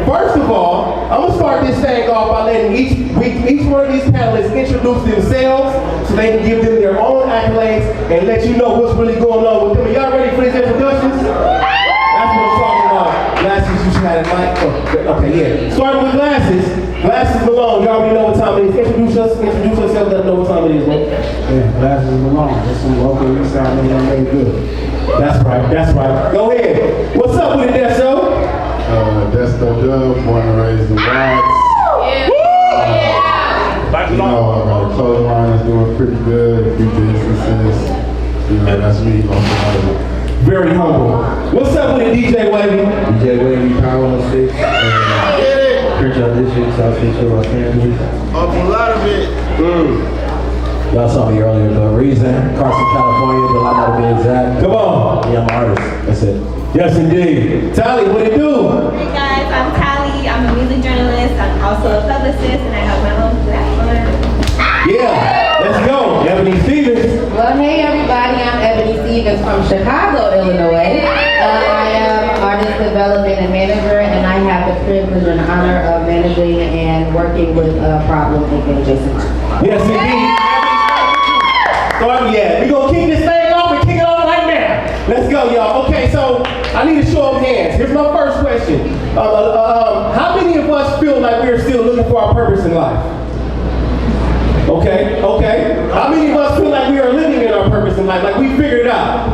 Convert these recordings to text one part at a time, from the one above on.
first of all, I'm gonna start this thing off by letting each one of these panelists introduce themselves so they can give them their own accolades and let you know what's really going on with them. Are y'all ready for these introductions? That's what I'm talking about. Glasses, you should have a mic. Oh, okay, yeah. Starting with glasses. Glasses Malone. You already know what time it is. Introduce yourself, let them know what time it is, man. Yeah, glasses Malone. That's some local inside me that made good. That's right. Go ahead. What's up with it, Desto? Desto Dubb, born and raised in GODS. You know, I got a clothing line that's doing pretty good, a few businesses. You know, that's me, Very humble. What's up with it, DJ Wavy? DJ Wavy, Power on 6. Crenshaw District, South Central, Los Angeles. A lot of it. Y'all saw me earlier, the reason, Carson, California, but I'm not to be exact. Come on. Yeah, I'm an artist, that's it. Yes, indeed. Tallie, what it do? Hey guys, I'm Tallie. I'm a music journalist. I'm also a publicist, and I help my home platform. Yeah, let's go. Eboni Stephons. Well, hey everybody, I'm Eboni Stephons from Chicago, Illinois. I am artist development and manager, and I have the privilege and honor of managing and working with Problem and Jason Mark. Yes, indeed. Yeah, we're gonna kick this thing off and kick it off right now. Let's go, y'all. Okay, so I need a show of hands. Here's my first question. How many of us feel like we're still looking for our purpose in life? Okay. How many of us feel like we are living in our purpose in life, like we figured it out?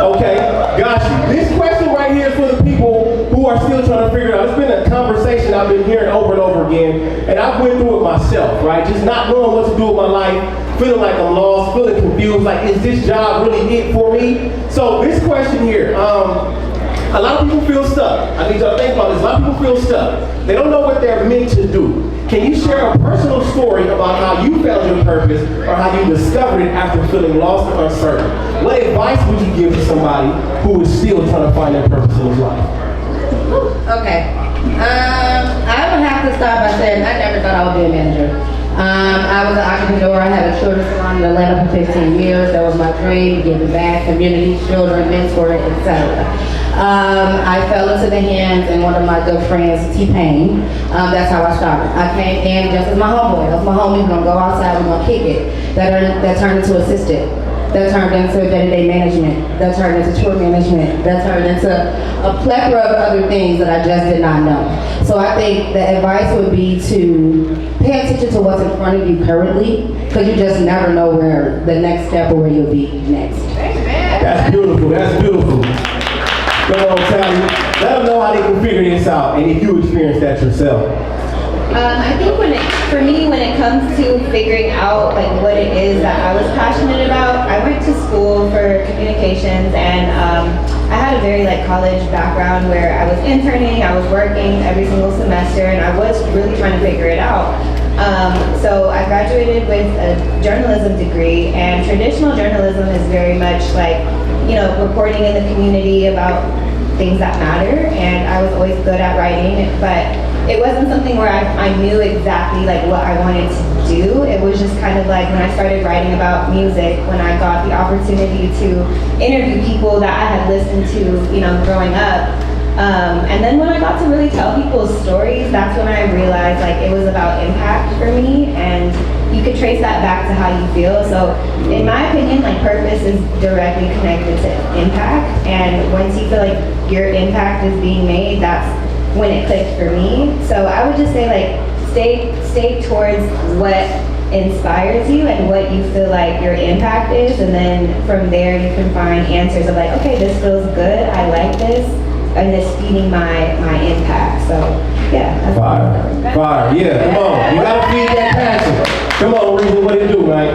Okay, got you. This question right here is for the people who are still trying to figure it out. It's been a conversation I've been hearing over and over again, and I've went through it myself, right? Just not knowing what to do with my life, feeling like I'm lost, feeling confused, like is this job really it for me? So this question here, a lot of people feel stuck. I need y'all to think about this. A lot of people feel stuck. They don't know what they're meant to do. Can you share a personal story about how you found your purpose or how you discovered it after feeling lost or uncertain? What advice would you give to somebody who is still trying to find their purpose in his life? Okay. I would have to start by saying I never thought I would be a manager. I was an entrepreneur. I had a children's salon in Atlanta for 15 years. That was my dream, giving back, community, children, mentoring, etc. I fell into the hands and one of my good friends, T-Pain. That's how I started. I came in just as my homeboy. That was my homie. We're gonna go outside, we're gonna kick it. That turned into assistant. That turned into day-to-day management. That turned into tour management. That turned into a plethora of other things that I just did not know. So I think the advice would be to pay attention to what's in front of you currently, because you just never know where the next step or where you'll be next. That's beautiful. Come on, Tallie. Let them know how they can figure this out, and if you experience that yourself. I think for me, when it comes to figuring out like what it is that I was passionate about, I went to school for communications, and I had a very college background where I was interning, I was working every single semester, and I was really trying to figure it out. So I graduated with a journalism degree, and traditional journalism is very much reporting in the community about things that matter, and I was always good at writing, but it wasn't something where I knew exactly what I wanted to do. It was just kind of like when I started writing about music, when I got the opportunity to interview people that I had listened to, growing up. And then when I got to really tell people's stories, that's when I realized it was about impact for me, and you could trace that back to how you feel. So in my opinion, purpose is directly connected to impact, and once you feel like your impact is being made, that's when it clicked for me. So I would just say stay towards what inspires you and what you feel like your impact is, and then from there you can find answers of okay, this feels good, I like this, and it's feeding my impact. So yeah. Fire, yeah, come on. You gotta feed that passion. Come on, reason what it do, right?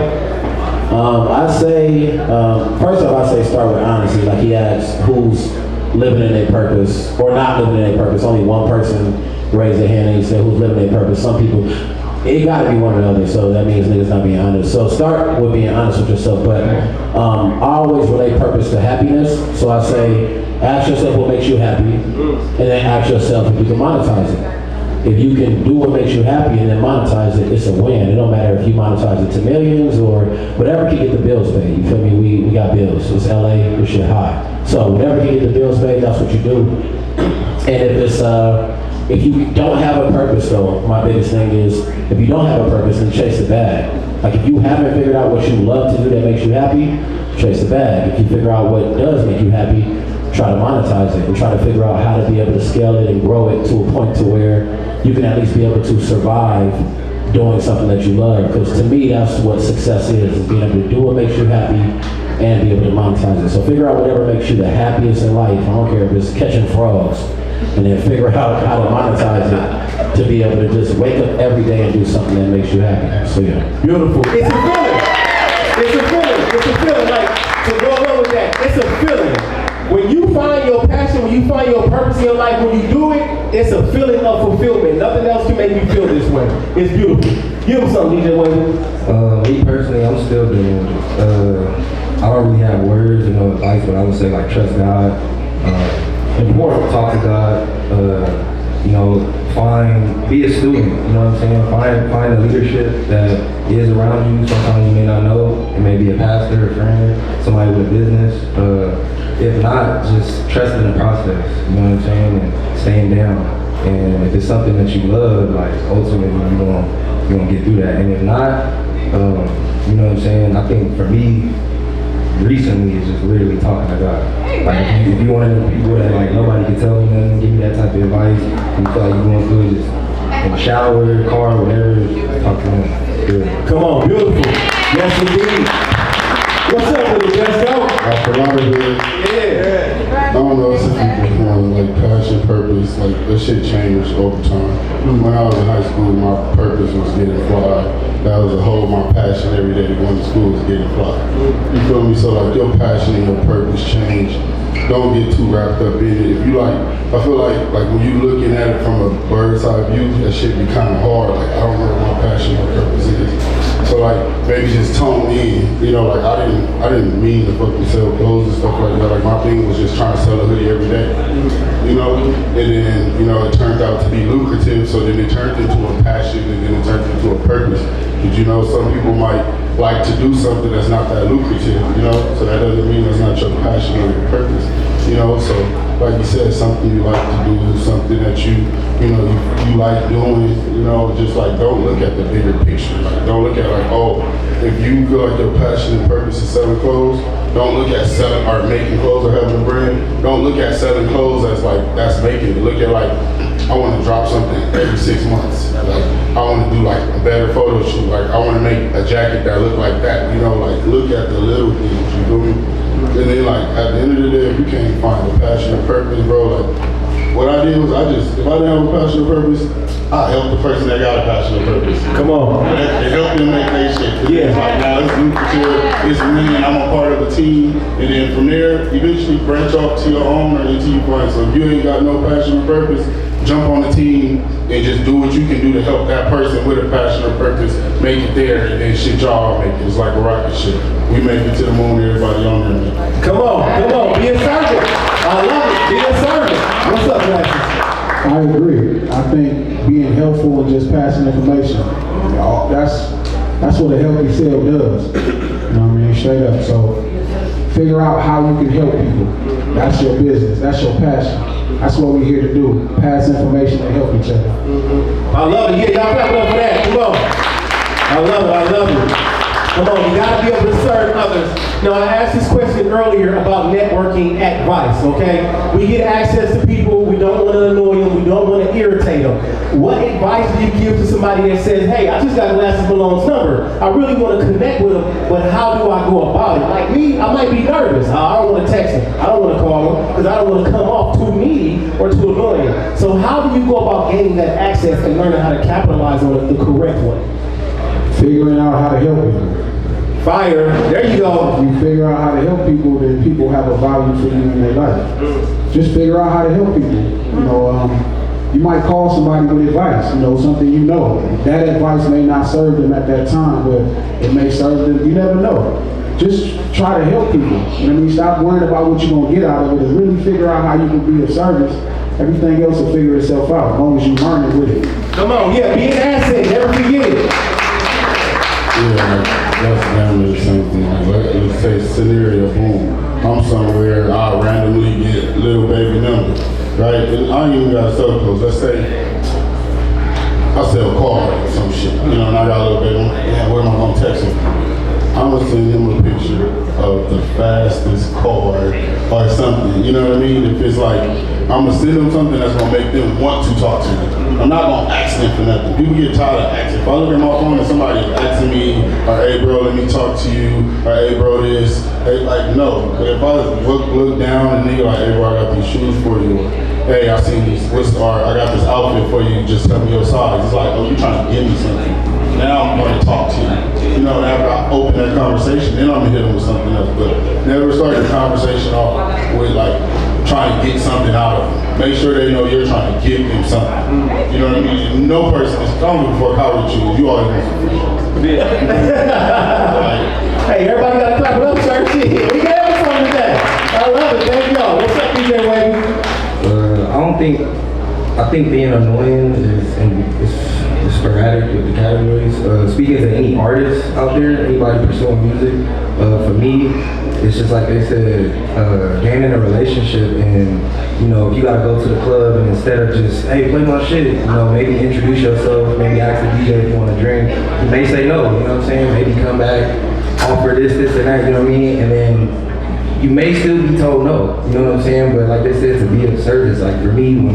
I say, first off, I say start with honesty. Like he asked who's living in their purpose or not living in their purpose. Only one person raised their hand and he said who's living in their purpose. Some people, it gotta be one or the other, so that means niggas not being honest. So start with being honest with yourself, but I always relate purpose to happiness. So I say, ask yourself what makes you happy, and then ask yourself if you can monetize it. If you can do what makes you happy and then monetize it, it's a win. It don't matter if you monetize it to millions or whatever can get the bills paid. You feel me? We got bills. It's LA, this shit high. So whatever can get the bills paid, that's what you do. And if it's If you don't have a purpose though, my biggest thing is, if you don't have a purpose, then chase the bag. Like if you haven't figured out what you love to do that makes you happy, chase the bag. If you figure out what does make you happy, try to monetize it and try to figure out how to be able to scale it and grow it to a point to where you can at least be able to survive doing something that you love. Because to me, that's what success is being able to do what makes you happy and be able to monetize it. So figure out whatever makes you the happiest in life. I don't care if it's catching frogs. And then figure out how to monetize it to be able to just wake up every day and do something that makes you happy. So yeah. Beautiful. It's a feeling. It's a feeling. It's a feeling. Like, to go along with that, it's a feeling. When you find your passion, when you find your purpose in your life, when you do it, it's a feeling of fulfillment. Nothing else can make you feel this way. It's beautiful. Give them something, DJ Wavy. Me personally, I'm still doing it. I don't really have words or no advice, but I would say like trust God, important, talk to God, you know, be a student, you know what I'm saying? Find a leadership that is around you. Sometimes you may not know. It may be a pastor, a friend, somebody with a business. If not, just trust in the process, you know what I'm saying? And staying down. And if it's something that you love, like ultimately you're gonna get through that. And if not, you know what I'm saying? I think for me, recently is just literally talking to God. Like if you one of the people that like nobody can tell me nothing, give me that type of advice, and you feel like you're going through it, just in the shower, car, whatever, talk to him. Good. Come on, beautiful. Yes, indeed. What's up with it, Desto? For a lot of it, Yeah. I don't know, some people find like passion, purpose, like that shit changed over time. When I was in high school, my purpose was getting fly. That was the whole, my passion every day to go to school was getting fly. You feel me? So like your passion and your purpose change. Don't get too wrapped up in it. If you like, I feel like when you looking at it from a bird's eye view, that shit be kind of hard. Like I don't know what my passion or purpose is. So like maybe just tone in, you know, like I didn't mean to fucking sell clothes and stuff like that. Like my thing was just trying to sell a hoodie every day, you know. And then you know it turned out to be lucrative, so then it turned into a passion, and then it turned into a purpose. Because you know some people might like to do something that's not that lucrative, you know. So that doesn't mean that's not your passion or your purpose, you know. So like you said, something you like to do, something that you like doing, you know. Just like don't look at the bigger picture. Like don't look at like, oh, if you feel like your passion and purpose is selling clothes, don't look at selling or making clothes or having a brand. Don't look at selling clothes as like that's making it. Look at like I want to drop something every 6 months. Like I want to do like a better photo shoot. Like I want to make a jacket that look like that. You know, like look at the little things. You feel me? And then like at the end of the day, if you can't find a passion and purpose, bro, like what I did was if I didn't have a passion or purpose, I helped the person that got a passion or purpose. Come on. It helped them make their shit. Yeah. It's like now it's lucrative, it's me, and I'm a part of a team. And then from there, eventually branch off to your own or into your client. So if you ain't got no passion or purpose, jump on the team and just do what you can do to help that person with a passion or purpose make it there, and then shit y'all make it. It's like a rocket ship. We make it to the moon, everybody on there. Come on. Be a servant. I love it. Be a servant. What's up, guys? I agree. I think being helpful and just passing information, that's what a healthy sale does. You know what I mean? Straight up. So figure out how you can help people. That's your business. That's your passion. That's what we're here to do. Pass information and help each other. I love it. Yeah, y'all clap it up for that. Come on. I love it. Come on, you gotta be able to serve others. Now, I asked this question earlier about networking advice, okay? We get access to people, we don't want to annoy them, we don't want to irritate them. What advice do you give to somebody that says, hey, I just got Glasses Malone's number. I really want to connect with him, but how do I go about it? Like me, I might be nervous. I don't want to text him. I don't want to call him because I don't want to come off too needy or too annoying. So how do you go about gaining that access and learning how to capitalize on it the correct way? Figuring out how to help people. Fire. There you go. If you figure out how to help people, then people have a value for you in their life. Just figure out how to help people. You know, you might call somebody with advice, you know, something you know. That advice may not serve them at that time, but it may serve them. You never know. Just try to help people. You know what I mean? Stop worrying about what you're going to get out of it, and really figure out how you can be of service. Everything else will figure itself out as long as you learn it with it. Come on, yeah, be an asset, never forget it. Yeah, that's damn near the same thing. Like, let's say scenario, boom. I'm somewhere, I randomly get little baby number. right? And I ain't even got to sell clothes. Let's say I sell cars or some shit, you know, and I got a little bit, I'm like, yeah, what am I gonna text him? I'm gonna send him a picture of the fastest car or something, you know what I mean? If it's like, I'm gonna send them something that's gonna make them want to talk to me. I'm not gonna ask them for nothing. People get tired of asking. If I look at my phone and somebody asking me, or hey bro, let me talk to you, or hey bro this, hey, like no. But if I look down and nigga like, hey bro, I got these shoes for you. Hey, I seen these, I got this outfit for you, just tell me your size. It's like, oh, you trying to give me something. Now I'm going to talk to you. You know, after I open that conversation, then I'm going to hit them with something else. But never start the conversation off with like trying to get something out of them. Make sure they know you're trying to give them something. You know what I mean? No person is coming before college you. You always want some free shit. Hey, everybody got to clap it up, church. We got everyone today. I love it. Thank y'all. What's up, DJ Wavy? I think being annoying is sporadic with the categories. Speaking to any artist out there, anybody pursuing music, for me, it's just like they said, gaining a relationship, and you know, if you gotta go to the club and instead of just, hey, play my shit, you know, maybe introduce yourself, maybe ask the DJ if you want to drink. You may say no, you know what I'm saying? Maybe come back, offer this, and that, you know what I mean? And then you may still be told no, you know what I'm saying? But like they said, to be of service, like for me, when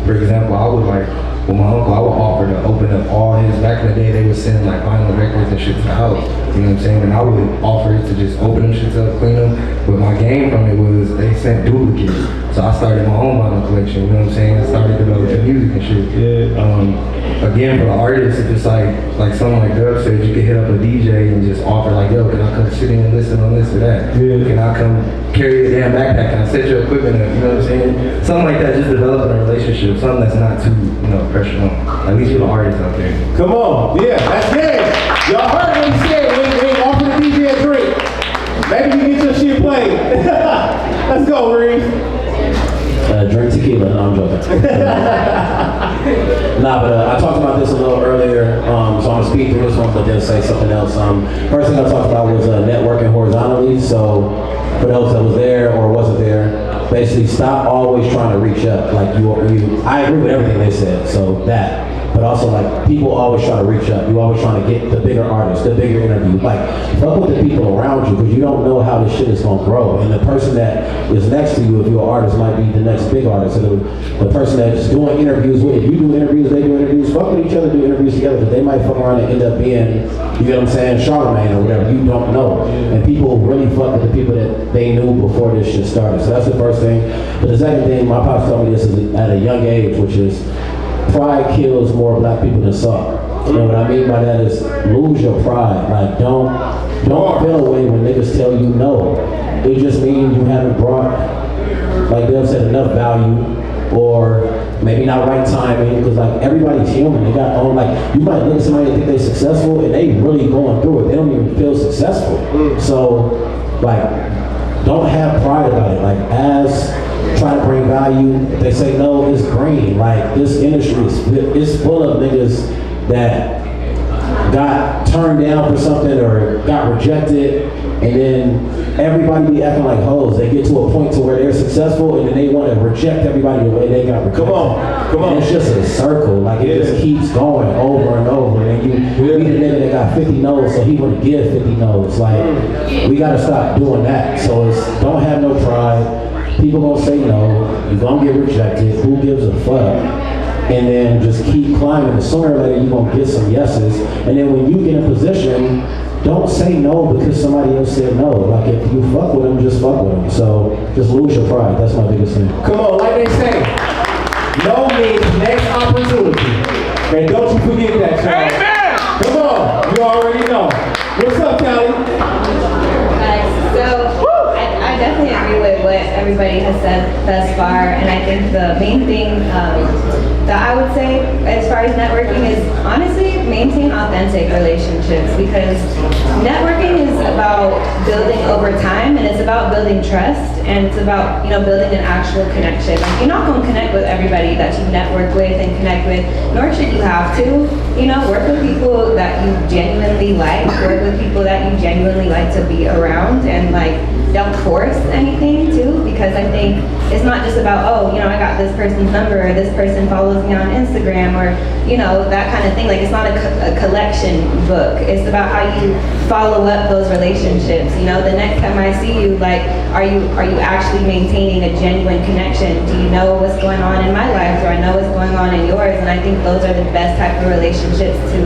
for example, I would like, with my uncle, I would offer to open up all his, back in the day, they would send like vinyl records and shit to the house, you know what I'm saying? And I would offer it to just open them shits up, clean them. But my game from it was they sent duplicates. So I started my own vinyl collection, you know what I'm saying? I started developing music and shit. Again, for the artists, it's just like someone like Dubb said, you could hit up a DJ and just offer like, yo, can I come sit in and listen on this or that? Can I come carry a damn backpack? Can I set your equipment up? You know what I'm saying? Something like that, just developing a relationship, something that's not too, you know, pressure on. At least for the artists out there. Come on. Yeah, that's good. Y'all heard what he said when they offered the DJ a drink. Maybe you get your shit played. Let's go, Reese. Drink tequila. No, I'm joking. Nah, but I talked about this a little earlier, so I'm gonna speak through this one, but then say something else. First thing I talked about was networking horizontally. So for those that was there or wasn't there, basically stop always trying to reach up. Like I agree with everything they said. So that. But also, like, people always try to reach up. You always trying to get the bigger artists, the bigger interview. Like, fuck with the people around you, because you don't know how this shit is gonna grow. And the person that is next to you, if you're an artist, might be the next big artist. And the person that's doing interviews with, if you do interviews, they do interviews, fuck with each other, do interviews together, because they might fuck around and end up being, you know what I'm saying, Charlemagne or whatever. You don't know. And people really fuck with the people that they knew before this shit started. So that's the first thing. But the second thing, my pops told me this at a young age, which is, pride kills more black people than sorrow. And what I mean by that is lose your pride. Like don't feel away when niggas tell you no. It just means you haven't brought, like Dev said, enough value, or maybe not right timing, because like everybody's human. They got own, like you might look at somebody and think they're successful and they really going through it. They don't even feel successful. So like don't have pride about it. Like try to bring value. If they say no, it's green. Like this industry is full of niggas that got turned down for something or got rejected, and then everybody be acting like hoes. They get to a point to where they're successful and then they want to reject everybody the way they got rejected. Come on. And it's just a circle. Like it just keeps going over and over. And you meet a nigga that got 50 no's, so he want to give 50 no's. Like we gotta stop doing that. So don't have no pride. People gonna say no, you're gonna get rejected, who gives a fuck? And then just keep climbing. Sooner or later you're gonna get some yeses. And then when you get in position, don't say no because somebody else said no. Like if you fuck with them, just fuck with them. So just lose your pride, that's my biggest thing. Come on, like they say, no means next opportunity. And don't you forget that, child. Amen! Come on, you already know. What's up, Tallie? I definitely agree with what everybody has said thus far, and I think the main thing that I would say as far as networking is honestly maintain authentic relationships, because networking is about building over time, and it's about building trust, and it's about building an actual connection. Like you're not going to connect with everybody that you network with and connect with, nor should you have to. Work with people that you genuinely like, work with people that you genuinely like to be around, and like don't force anything too, because I think it's not just about, oh, you know, I got this person's number, or this person follows me on Instagram, or, you know, that kind of thing. Like, it's not a collection book. It's about how you follow up those relationships. You know, the next time I see you, like, are you actually maintaining a genuine connection? Do you know what's going on in my life? Do I know what's going on in yours? And I think those are the best type of relationships to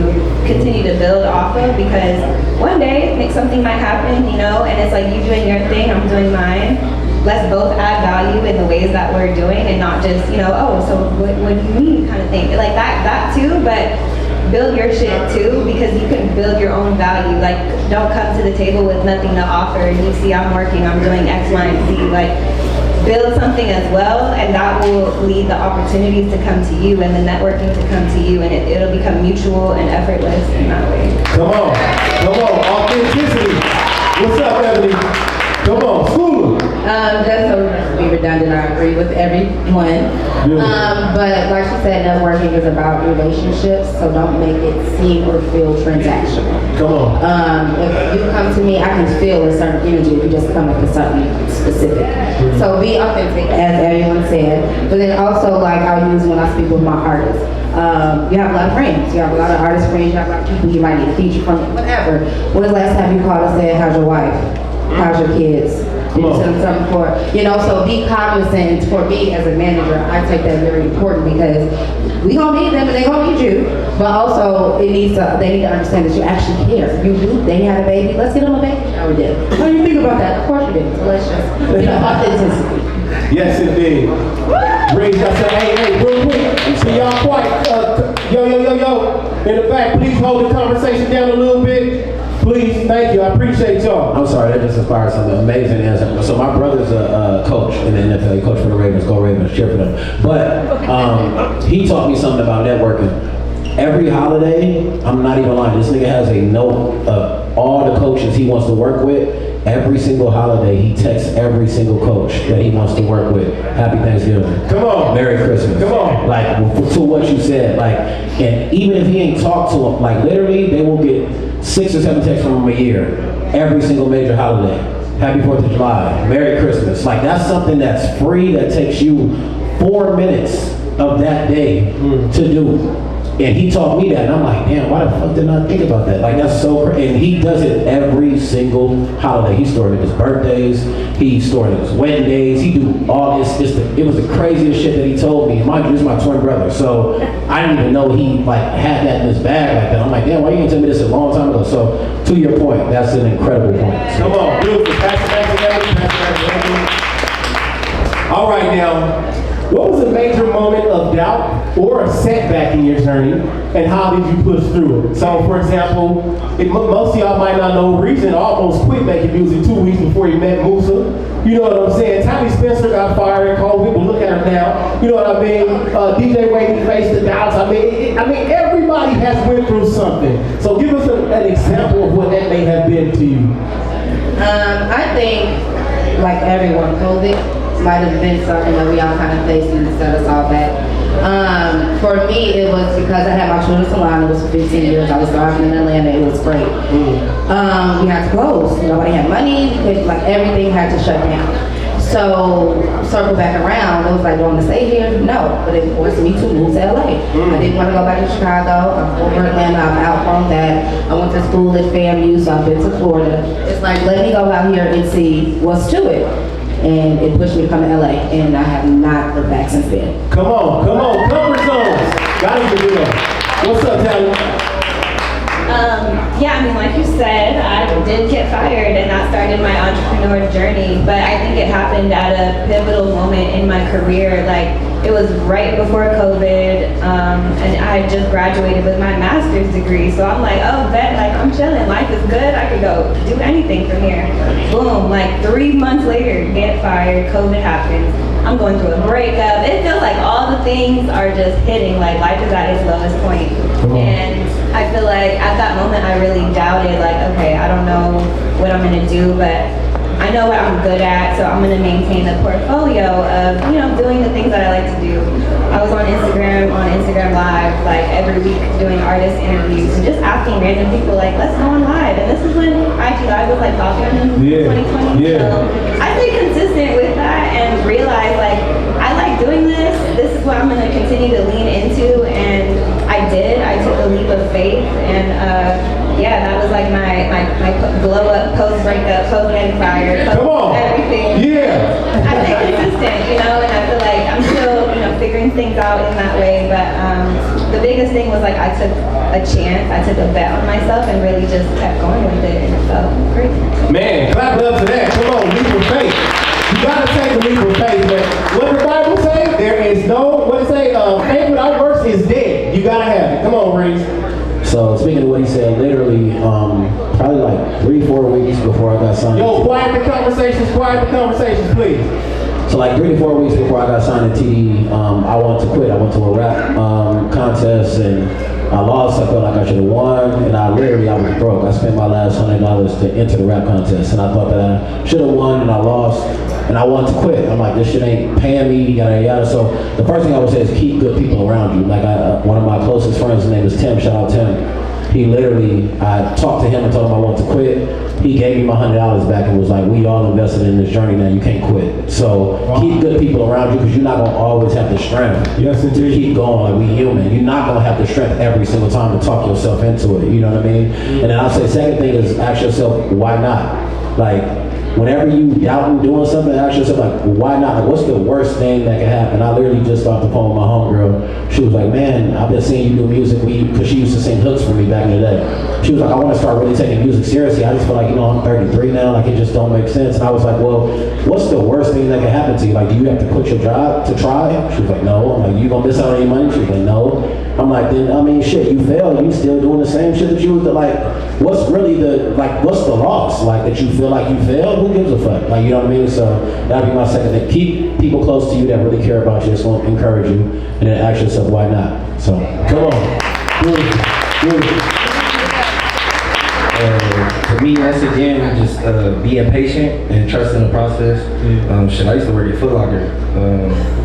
continue to build off of, because one day something might happen, you know, and it's like you doing your thing, I'm doing mine. Let's both add value in the ways that we're doing, and not just, you know, oh, so what do you mean kind of thing. Like that too, but build your shit too, because you can build your own value. Like, don't come to the table with nothing to offer, and you see I'm working, I'm doing X, Y, and Z. Like, build something as well, and that will lead the opportunities to come to you and the networking to come to you, and it'll become mutual and effortless in that way. Come on, authenticity. What's up, Eboni? Come on, school. Just to be redundant, I agree with everyone. But like she said, networking is about relationships, so don't make it seem or feel transactional. Come on. If you come to me, I can feel a certain energy if you just come up with something specific. So be authentic, as everyone said. But then also, like I use when I speak with my artists. You have a lot of friends. You have a lot of artist friends. You have a lot of people you might need a feature from, whatever. When was the last time you called and said, how's your wife? How's your kids? Did you send them something for, you know, so be cognizant. For me as a manager, I take that very important, because we gonna need them and they gonna need you. But also they need to understand that you actually care. You do, they had a baby, let's get them a baby shower then. What do you think about that? Of course you did. So let's just, you know, authenticity. Yes, indeed. Raise your hand. Hey, real quick. See y'all quiet. Yo. In the back, please hold the conversation down a little bit. Please, thank you. I appreciate y'all. I'm sorry, that just inspired something amazing. So my brother's a coach in the NFL. He coached for the Ravens. Go Ravens, cheer for them. But he taught me something about networking. Every holiday, I'm not even lying, this nigga has a note of all the coaches he wants to work with. Every single holiday, he texts every single coach that he wants to work with. Happy Thanksgiving. Come on. Merry Christmas. Come on. Like, to what you said, like, and even if he ain't talked to him, like, literally, they will get 6 or 7 texts from him a year. Every single major holiday. Happy 4th of July. Merry Christmas. Like, that's something that's free, that takes you 4 minutes of that day to do. And he taught me that, and I'm like, damn, why the fuck didn't I think about that? Like, that's so crazy. And he does it every single holiday. He stored his birthdays, he stored his wedding days, he do all this. It was the craziest shit that he told me. Mind you, this is my twin brother, so I didn't even know he like had that in his bag like that. I'm like, damn, why you didn't tell me this a long time ago? So, to your point, that's an incredible point. Come on, beautiful. Pass it back to Eboni. All right, now. What was a major moment of doubt or a setback in your journey, and how did you push through it? So, for example, most of y'all might not know, Reason almost quit making music 2 weeks before he met Musa. You know what I'm saying? Tallie Spencer got fired and COVID, but look at her now. You know what I mean? DJ Wavy faced the doubts. I mean, everybody has went through something. So give us an example of what that may have been to you. I think, like everyone, COVID might have been something that we all kind of faced and set us all back. For me, it was because I had my children's salon. It was for 15 years. I was driving in Atlanta. It was great. We had to close. Nobody had money. Like, everything had to shut down. So, circle back around. It was like, do I want to stay here? No. But it forced me to move to LA. I didn't want to go back to Chicago. I'm over Atlanta. I'm out from that. I went to school at FAMU, so I've been to Florida. It's like, let me go out here and see what's to it. And it pushed me to come to LA, and I have not looked back since then. Come on, comfort zones. Gotta do that. What's up, Tallie? Yeah, I mean, like you said, I did get fired, and that started my entrepreneur journey, but I think it happened at a pivotal moment in my career. Like, it was right before COVID, and I had just graduated with my master's degree, so I'm like, oh, bet, like, I'm chilling, life is good, I could go do anything from here. Boom, like 3 months later, get fired, COVID happens. I'm going through a breakup. It feels like all the things are just hitting, like life is at its lowest point. And I feel like at that moment I really doubted, like, okay, I don't know what I'm gonna do, but I know what I'm good at, so I'm gonna maintain a portfolio of, you know, doing the things that I like to do. I was on Instagram Live, like every week doing artist interviews and just asking random people, like, let's go on live. And this is when IG Live was like popular in 2020. Yeah. So I stayed consistent with that. and realized like, I like doing this. This is what I'm gonna continue to lean into, and I did. I took a leap of faith, and yeah, that was like my glow up, post breakup, post getting fired, Come on. everything. Yeah. I stay consistent, you know, and I feel like I'm still, you know, figuring things out in that way. But the biggest thing was like I took a chance, I took a bet on myself, and really just kept going with it, and it felt great. Man, clap it up to that. Come on, leap of faith. You gotta take the leap of faith, man. What the Bible say? There is no, what it say? Faith without works is dead. You gotta have it. Come on, Reese. So speaking of what he said, literally, probably like 3-4 weeks before I got signed. Yo, quiet the conversations, please. So like 3 to 4 weeks before I got signed to TD, I wanted to quit. I went to a rap contest and I lost. I felt like I should have won, and I was broke. I spent my last $100 to enter the rap contest, and I thought that I should have won, and I lost, and I wanted to quit. I'm like, this shit ain't paying me, yada yada. So the first thing I would say is keep good people around you. Like one of my closest friends, his name is Tim. Shout out Tim. He literally, I talked to him and told him I wanted to quit. He gave me my $100 back and was like, we all invested in this journey now, you can't quit. So keep good people around you, because you're not gonna always have the strength to keep going. Like, we human. You're not gonna have the strength every single time to talk yourself into it, you know what I mean? And then I'll say second thing is ask yourself, why not? Like, whenever you doubt doing something, ask yourself, like, why not? Like, what's the worst thing that can happen? I literally just started the poem with my homegirl. She was like, man, I've been seeing you do music, because she used to sing hooks for me back in the day. She was like, I want to start really taking music seriously. I just feel like, you know, I'm 33 now, like, it just don't make sense. And I was like, well, what's the worst thing that can happen to you? Like, do you have to quit your job to try? She was like, no. I'm like, you gonna miss out on your money? She was like, no. I'm like, then, I mean, shit, you failed, you still doing the same shit that you was, like, what's really what's the loss? Like, that you feel like you failed? Who gives a fuck? Like, you know what I mean? So that'd be my second thing. Keep people close to you that really care about you, it's gonna encourage you, and then ask yourself, why not? So, come on. For me, once again, just being patient and trusting the process. Shit, I used to work at Foot Locker.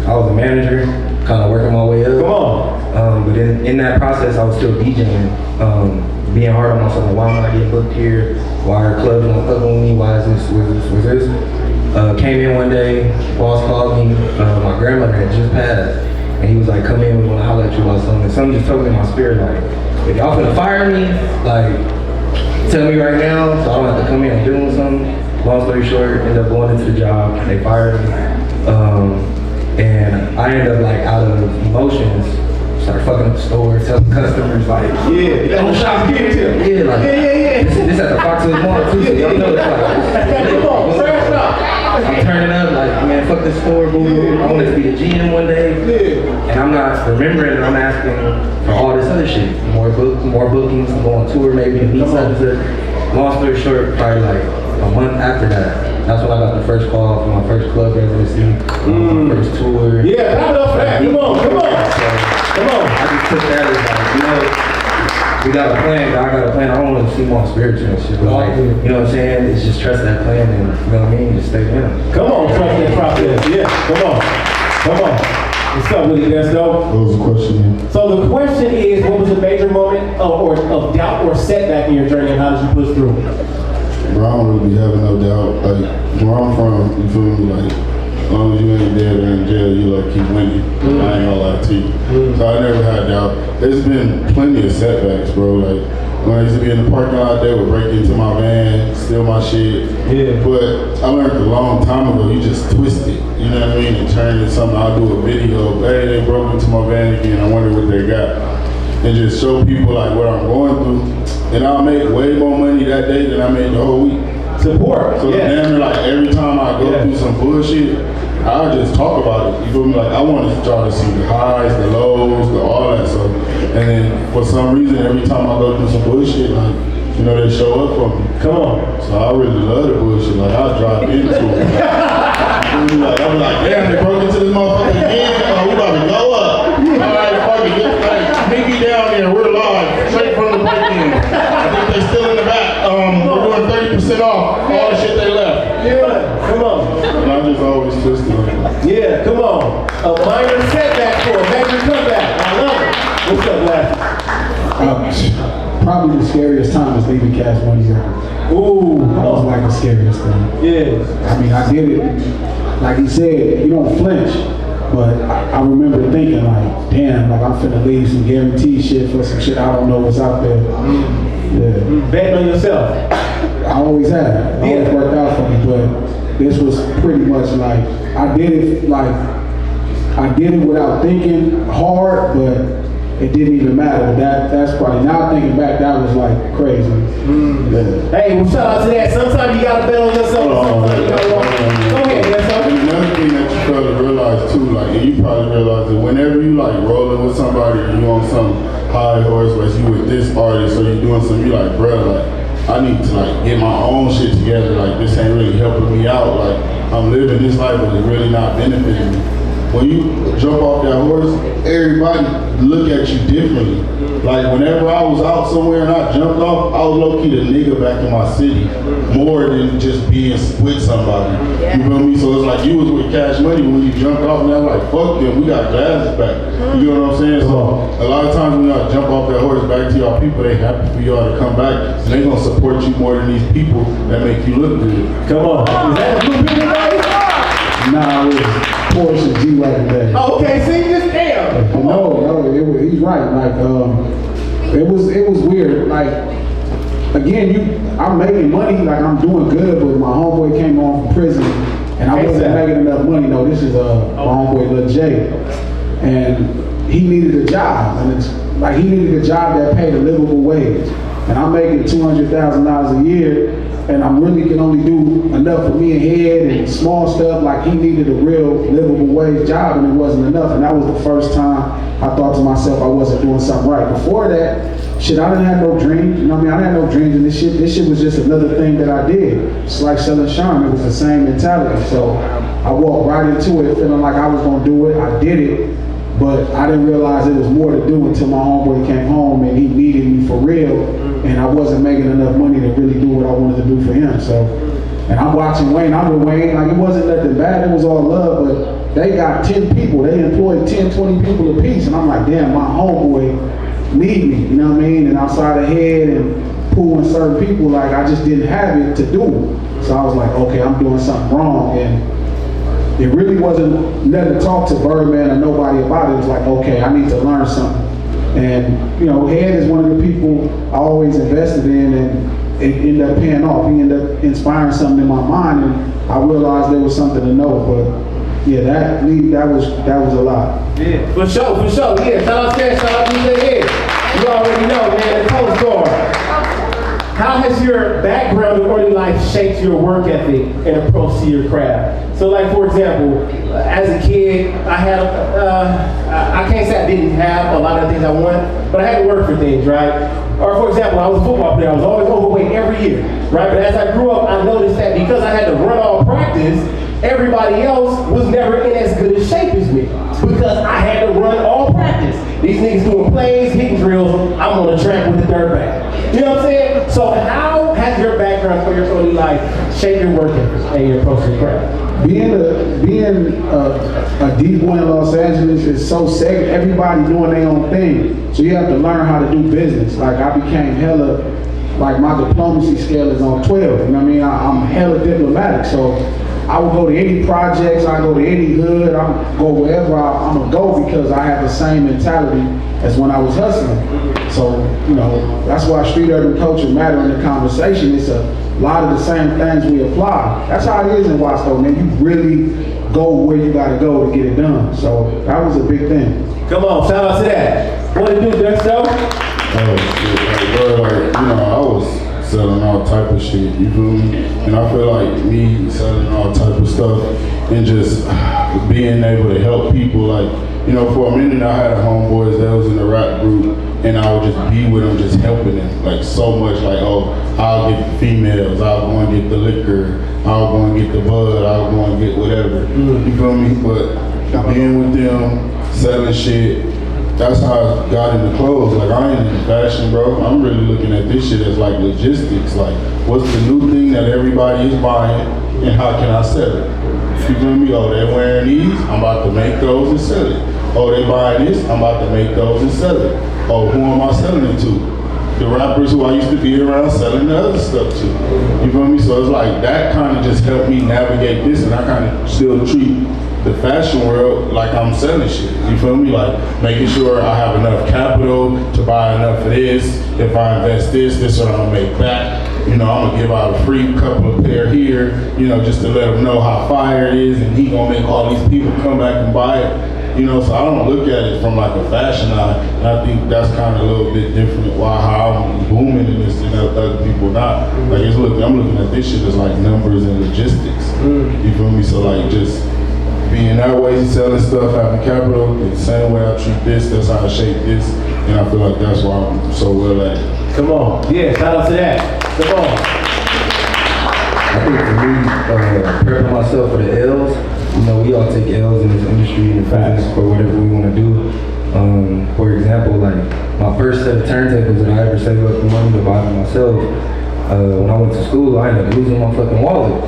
I was a manager, kind of working my way up. Come on. But in that process, I was still DJing, being hard on myself. Like, why am I getting booked here? Why are clubs not fucking with me? Why is this? Came in one day, boss called me. My grandmother had just passed, and he was like, "Come in, we want to holler at you about something." And something just told me in my spirit, like, if y'all finna fire me, like, tell me right now, so I don't have to come in and doing something. Long story short, ended up going into the job, and they fired me. And I ended up, like, out of emotions, started fucking up the store, telling customers, like, don't shop here. Yeah, like, this at the Fox Hills Mall too, so y'all know it's like, I'm turning up, like, man, fuck this store, boo. I wanted to be a GM one day, and I'm not remembering, and I'm asking for all this other shit. More bookings, go on tour maybe, and meet something. Long story short, probably like a month after that, that's when I got the first call for my first club residency, my first tour. Yeah, clap it up for that. Come on. I just took that as like, you know, we got a plan, God got a plan. I don't want to seem all spiritual and shit, but like, you know what I'm saying? It's just trust that plan and, you know what I mean? Just stay in. Come on, trust that process. Yeah, come on. What's up with it, Desto? What was the question? So the question is, what was a major moment of doubt or setback in your journey, and how did you push through? Bro, I don't really have no doubt. Like, where I'm from, you feel me? Like, as long as you ain't dead or in jail, you like keep winning. I ain't gonna lie to you. So I never had doubt. There's been plenty of setbacks, bro. Like, when I used to be in the parking lot, they would break into my van, steal my shit. Yeah. But I learned a long time ago, you just twist it. You know what I mean? And turn it into something. I'll do a video. Hey, they broke into my van again. I wonder what they got. And just show people like what I'm going through. And I'll make way more money that day than I made the whole week. Support. So damn, like every time I go through some bullshit, I'll just talk about it. You feel me? Like, I want to try to see the highs, the lows, all that stuff. And then for some reason, every time I go through some bullshit, like, you know, they show up for me. Come on. So I really love the bullshit. Like, I drop into it. Like, I'm like, damn, they broke into this motherfucker again. Oh, we about to go up. All right, fuck it. Get like, Mickey down there. We're live. Straight from the break-in. I think they're still in the back. We're doing 30% off all the shit they left. Yeah, come on. And I just always twisted it. Yeah, come on. A minor setback for a major comeback. I love it. What's up, Lad? Probably the scariest time is leaving Cash Money Records. Ooh. That was like the scariest thing. Yeah. I mean, I did it like he said, you don't flinch. But I remember thinking like, damn, like I'm finna leave some guaranteed shit for some shit I don't know what's out there. Yeah. Betting on yourself. I always have. It always worked out for me, but this was pretty much like, I did it without thinking hard, but it didn't even matter. That's probably, now thinking back, that was like crazy. Yeah. Hey, well, shout out to that. Sometimes you gotta bet on yourself. Sometimes you gotta walk. Go ahead, Desto. And another thing that you fail to realize too, like, and you probably realize that whenever you like rolling with somebody, or you on some high horse, where you with this artist, or you doing something, you like, bro, like, I need to like get my own shit together. Like, this ain't really helping me out. Like, I'm living this life, but it's really not benefiting me. When you jump off that horse, everybody look at you differently. Like, whenever I was out somewhere and I jumped off, I was low-key the nigga back in my city, more than just being with somebody. You feel me? So it's like you was with Cash Money when you jumped off, and I was like, fuck them, we got glasses back. You know what I'm saying? So a lot of times when y'all jump off that horse back to y'all people, they happy for y'all to come back, and they gonna support you more than these people that make you look good. Come on. Is that a blue people day? Nah, it was Porsche G-Wagon day. Oh, okay, see, just damn. No, he's right. Like, it was weird. Like, again, I'm making money, like I'm doing good, but my homeboy came home from prison, and I wasn't making enough money. No, this is my homeboy Lil J, and he needed a job, and it's like he needed a job that paid a livable wage, and I'm making $200,000 a year. And I really can only do enough for me and head and small stuff. Like, he needed a real livable wage job, and it wasn't enough. And that was the first time I thought to myself I wasn't doing something right. Before that, shit, I didn't have no dreams. You know what I mean? I didn't have no dreams in this shit. This shit was just another thing that I did. It's like selling charm. It was the same mentality. So I walked right into it feeling like I was gonna do it. I did it, but I didn't realize there was more to do until my homeboy came home and he needed me for real. And I wasn't making enough money to really do what I wanted to do for him. So, and I'm watching Wayne, I'm with Wayne, like it wasn't nothing bad, it was all love, but they got 10 people, they employed 10, 20 people apiece, and I'm like, damn, my homeboy need me, you know what I mean? And outside of head and pool and certain people, like I just didn't have it to do. So I was like, okay, I'm doing something wrong, and it really wasn't nothing to talk to Birdman or nobody about it. It was like, okay, I need to learn something. And, you know, Head is one of the people I always invested in, and it ended up paying off. He ended up inspiring something in my mind, and I realized there was something to know. But yeah, that was a lot. Yeah, for sure. Yeah, shout out to that, shout out to DJ Head. You already know, man, the Coast Guard. How has your background in early life shaped your work ethic and approach to your craft? So, like, for example, as a kid, I can't say I didn't have a lot of things I wanted, but I had to work for things, right? Or, for example, I was a football player. I was always overweight every year, right? But as I grew up, I noticed that because I had to run all practice, everybody else was never in as good a shape as me because I had to run all practice. These niggas doing plays, hitting drills, I'm on the track with the dirt bag. You know what I'm saying? So how has your background for your early life shaped your work ethic and your approach to craft? Being a D-boy in Los Angeles is so segregated. Everybody doing their own thing. So you have to learn how to do business. Like, I became hella, like my diplomacy scale is on 12. You know what I mean? I'm hella diplomatic. So I would go to any projects, I go to any hood, I go wherever I'm gonna go because I have the same mentality as when I was hustling. So, you know, that's why street urban culture matter in the conversation. It's a lot of the same things we apply. That's how it is in Wasco, man. You really go where you gotta go to get it done. So that was a big thing. Come on, shout out to that. What it do, Desto? Like, you know, I was selling all type of shit, you feel me? And I feel like me selling all type of stuff and just being able to help people, like, you know, for a minute I had homeboys that was in the rap group and I would just be with them, just helping them, like so much, like, oh, I'll get the females, I'll go and get the liquor, I'll go and get the bud, I'll go and get whatever, you feel me? But being with them, selling shit, that's how I got into clothes. Like, I ain't into fashion, bro. I'm really looking at this shit as like logistics. Like, what's the new thing that everybody is buying and how can I sell it? You feel me? Oh, they're wearing these, I'm about to make those and sell it. Oh, they buying this, I'm about to make those and sell it. Oh, who am I selling it to? the rappers who I used to be around selling the other stuff to. You feel me? So it's like that kind of just helped me navigate this, and I kind of still treat the fashion world like I'm selling shit. You feel me? Like making sure I have enough capital to buy enough of this. If I invest this is what I'm gonna make back. You know, I'm gonna give out a free couple of pair here, you know, just to let them know how fire it is, and he gonna make all these people come back and buy it. You know, so I don't look at it from like a fashion eye. And I think that's kind of a little bit different why how I'm booming in this and other people not. Like I'm looking at this shit as like numbers and logistics. You feel me? So like just being that way, selling stuff, having capital, the same way I treat this, that's how I shape this. And I feel like that's why I'm so well at it. Come on. Yeah, shout out to that. Come on. I think for me, preparing myself for the L's, you know, we all take L's in this industry and business for whatever we want to do. For example, like my first set of turntables that I ever saved up the money to buy for myself, when I went to school, I ended up losing my fucking wallet.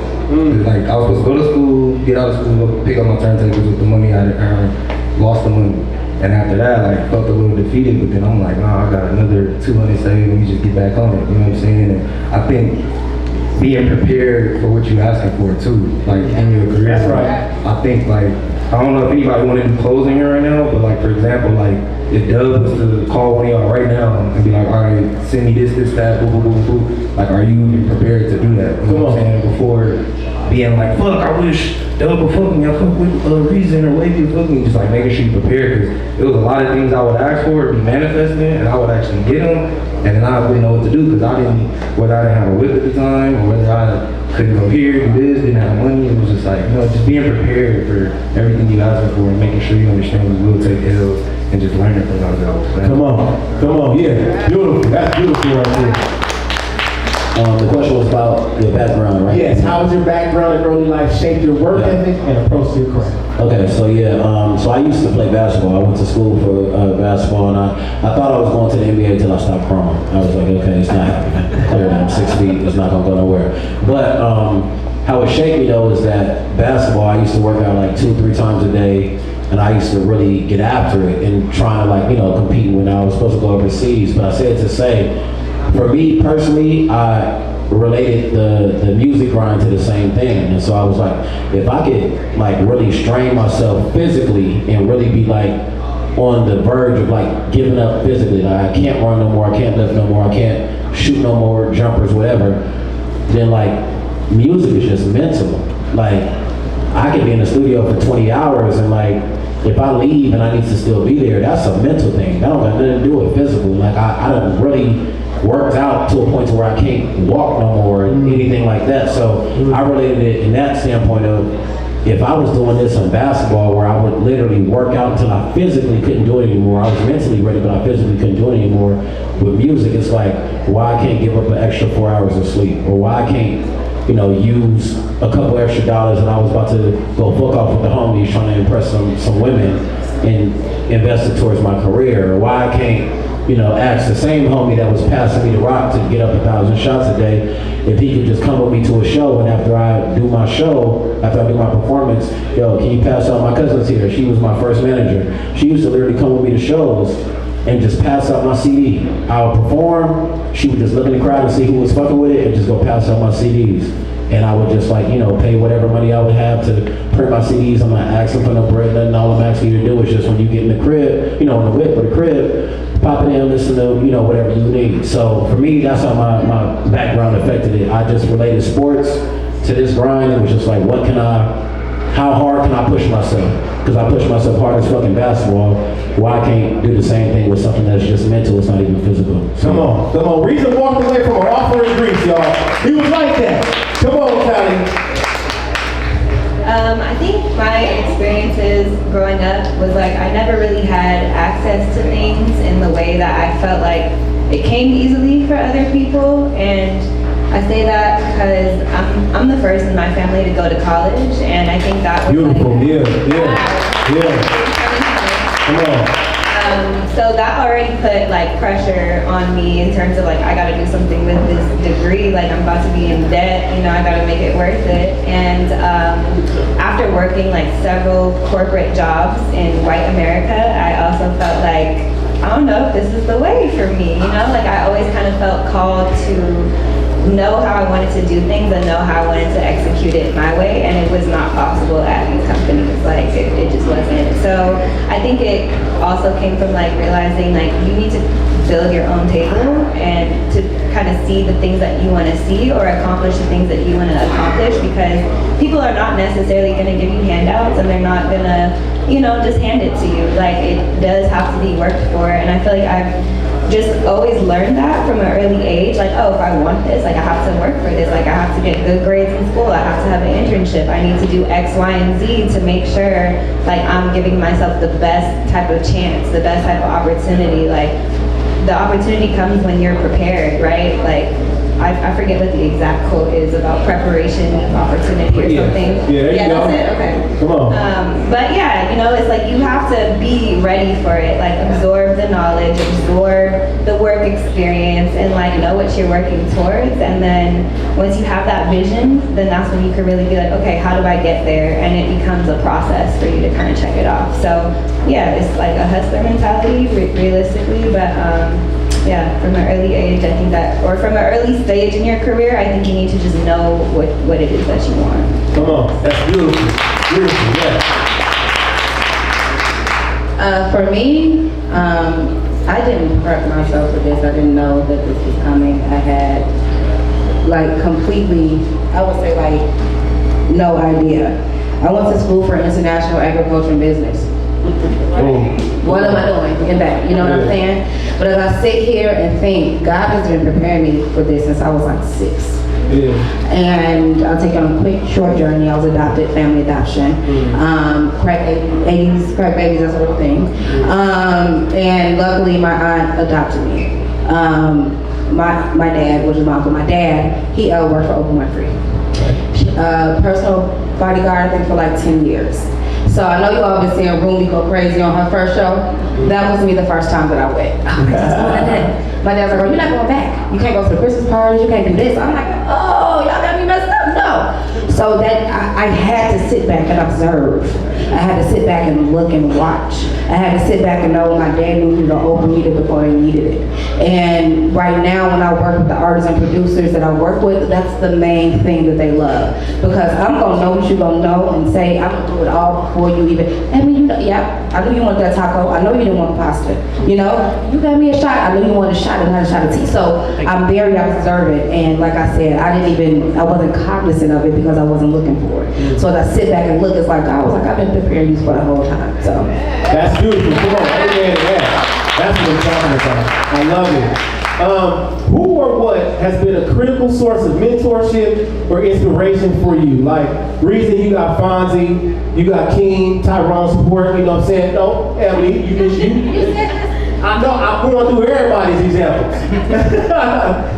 Like I was supposed to go to school, get out of school, go pick up my turntables with the money I had earned, lost the money. And after that, like, felt a little defeated, but then I'm like, nah, I got another 200 saved, let me just get back on it, you know what I'm saying? And I think being prepared for what you're asking for too, like in your career. That's right. I think like, I don't know if anybody want to do closing here right now, but like for example, like if Dubb was to call one of y'all right now and be like, all right, send me this, that, boo, boo, boo, boo, like are you even prepared to do that? You know what I'm saying? Before being like, fuck, I wish Dubb would fuck me, I fuck with Reason or Wavy would fuck me, just like making sure you prepared, because it was a lot of things I would ask for, be manifesting, and I would actually get them, and then I wouldn't know what to do, because whether I didn't have a whip at the time, or whether I couldn't go here, do this, didn't have money, it was just like, you know, just being prepared for everything you asking for, and making sure you understand you will take L's, and just learning from those L's. Come on, yeah, beautiful, that's beautiful right there. The question was about your background, right? Yes, how was your background in early life shaped your work ethic and approach to your craft? Okay, so yeah, so I used to play basketball. I went to school for basketball, and I thought I was going to the NBA until I stopped growing. I was like, okay, it's not happening. Clearly, I'm 6 feet, it's not gonna go nowhere. But how it shaped me though is that basketball, I used to work out like 2-3 times a day, and I used to really get after it and trying to like, you know, compete when I was supposed to go overseas. But I said to say, for me personally, I related the music grind to the same thing. And so I was like, if I could like really strain myself physically and really be like on the verge of like giving up physically, like I can't run no more, I can't lift no more, I can't shoot no more jumpers, whatever, then like music is just mental. Like I could be in the studio for 20 hours and like if I leave and I need to still be there, that's a mental thing. That don't have nothing to do with physical. Like I done really worked out to a point to where I can't walk no more or anything like that. So I related it in that standpoint of if I was doing this in basketball where I would literally work out until I physically couldn't do it anymore. I was mentally ready, but I physically couldn't do it anymore. With music, it's like why I can't give up an extra 4 hours of sleep, or why I can't, you know, use a couple extra dollars and I was about to go fuck off with the homies trying to impress some women and invest it towards my career, or why I can't, you know, ask the same homie that was passing me the rock to get up 1,000 shots a day if he could just come with me to a show, and after I do my show, after I do my performance, yo, can you pass out, my cousin's here, she was my first manager. She used to literally come with me to shows and just pass out my CD. I would perform, she would just look in the crowd and see who was fucking with it and just go pass out my CDs. And I would just like, you know, pay whatever money I would have to print my CDs. I'm not asking for no bread, nothing. All I'm asking you to do is just when you get in the crib, you know, in the whip or the crib, pop it in, listen to, you know, whatever you need. So for me, that's how my background affected it. I just related sports to this grind. It was just like, how hard can I push myself? Because I push myself hard as fucking basketball. Why I can't do the same thing with something that's just mental, it's not even physical. So, come on. Reason walked away from an offer of Greece, y'all. He was like that. Come on, Tallie. I think my experiences growing up was like I never really had access to things in the way that I felt like it came easily for other people, and I say that because I'm the first in my family to go to college, and I think that was beautiful. Like, yeah. Come on. So that already put like pressure on me in terms of like I gotta do something with this degree, like I'm about to be in debt, you know, I gotta make it worth it. And after working like several corporate jobs in white America, I also felt like I don't know if this is the way for me, you know? Like I always kind of felt called to know how I wanted to do things and know how I wanted to execute it my way, and it was not possible at these companies. Like it just wasn't. So I think it also came from like realizing like you need to build your own table and to kind of see the things that you want to see or accomplish the things that you want to accomplish, because people are not necessarily going to give you handouts and they're not going to, you know, just hand it to you. Like it does have to be worked for, and I feel like I've just always learned that from an early age. Like, oh, if I want this, like I have to work for this. Like I have to get good grades in school. I have to have an internship. I need to do X, Y, and Z to make sure like I'm giving myself the best type of chance, the best type of opportunity. Like the opportunity comes when you're prepared, right? Like I forget what the exact quote is about preparation of opportunity or something. Yeah, there you go. That's it. Okay. Come on. But yeah, you know, it's like you have to be ready for it. Like absorb the knowledge, absorb the work experience, and like know what you're working towards. And then once you have that vision, then that's when you can really be like, okay, how do I get there? And it becomes a process for you to kind of check it off. So yeah, it's like a hustler mentality, realistically, but yeah, from an early age, I think that, or from an early stage in your career, I think you need to just know what it is that you want. Come on, that's beautiful. Beautiful, yeah. For me, I didn't prep myself for this. I didn't know that this was coming. I had like completely, I would say like no idea. I went to school for international agriculture and business. What am I doing in that? You know what I'm saying? But as I sit here and think, God has been preparing me for this since I was like 6. Yeah. And I'll take you on a quick, short journey. I was adopted, family adoption. Crack babies, that sort of thing. And luckily, my aunt adopted me. My dad, which is my uncle, my dad, he worked for Oprah Winfrey. Personal bodyguard, I think, for like 10 years. So I know you all been seeing Rumi go crazy on her first show. That was me the first time that I went. My dad's like, oh, you're not going back. You can't go to the Christmas parties, you can't do this. I'm like, oh, y'all got me messed up? No. So that I had to sit back and observe. I had to sit back and look and watch. I had to sit back and know my dad needed to overeat it before he needed it. And right now when I work with the artists and producers that I work with, that's the main thing that they love. Because I'm gonna know what you're gonna know and say, I'm gonna do it all before you even, I mean, you know, yeah, I knew you wanted that taco. I know you didn't want pasta. You know, you got me a shot. I knew you wanted a shot and not a shot of tea. So I'm very observant. And like I said, I wasn't cognizant of it because I wasn't looking for it. So as I sit back and look, it's like, I was like, I've been preparing you for the whole time. So That's beautiful. Come on, amen to that. That's what I'm talking about. I love it. Who or what has been a critical source of mentorship or inspiration for you? Like, reason you got Fonzie, you got King, Tyrone support, you know what I'm saying? No, Eboni, you I know, I'm going through everybody's examples.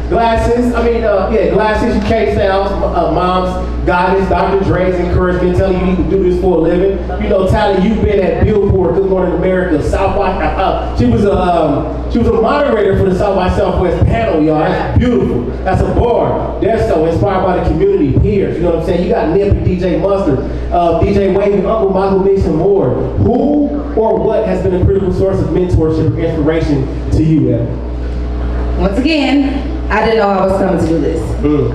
Glasses, Glasses, K-Styles, Mom's Guidance, Dr. Dre's encouragement, telling you can do this for a living. You know, Tallie, you've been at Billboard, Good Morning America, South by, she was a moderator for the South by Southwest panel, y'all. That's beautiful. That's a bar. Desto, inspired by the community, peers. You know what I'm saying? You got Nip and DJ Mustard, DJ Wavy, Uncle Michael Nixon Moore. Who or what has been a critical source of mentorship or inspiration to you, Eboni? once again, I didn't know I was coming to do this.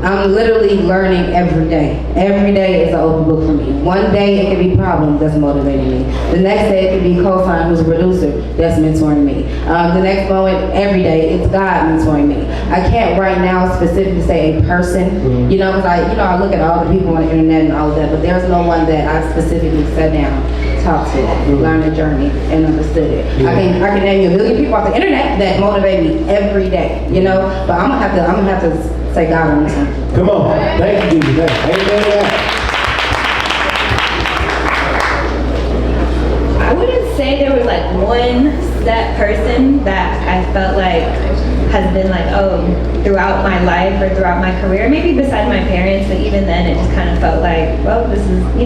I'm literally learning every day. Every day is an open book for me. One day it could be Problem that's motivating me. The next day it could be Co-Sign, who's a producer, that's mentoring me. The next moment, every day, it's God mentoring me. I can't right now specifically say a person, you know, because I look at all the people on the internet and all of that, but there's no one that I specifically sat down, talked to, learned the journey, and understood it. I can name you a million people off the internet that motivate me every day, you know, but I'm gonna have to say God on this one. Come on. Thank you, Jesus. Amen to that. I wouldn't say there was like one set person that I felt like has been like, throughout my life or throughout my career, maybe besides my parents, but even then it just kind of felt like, well, this is, what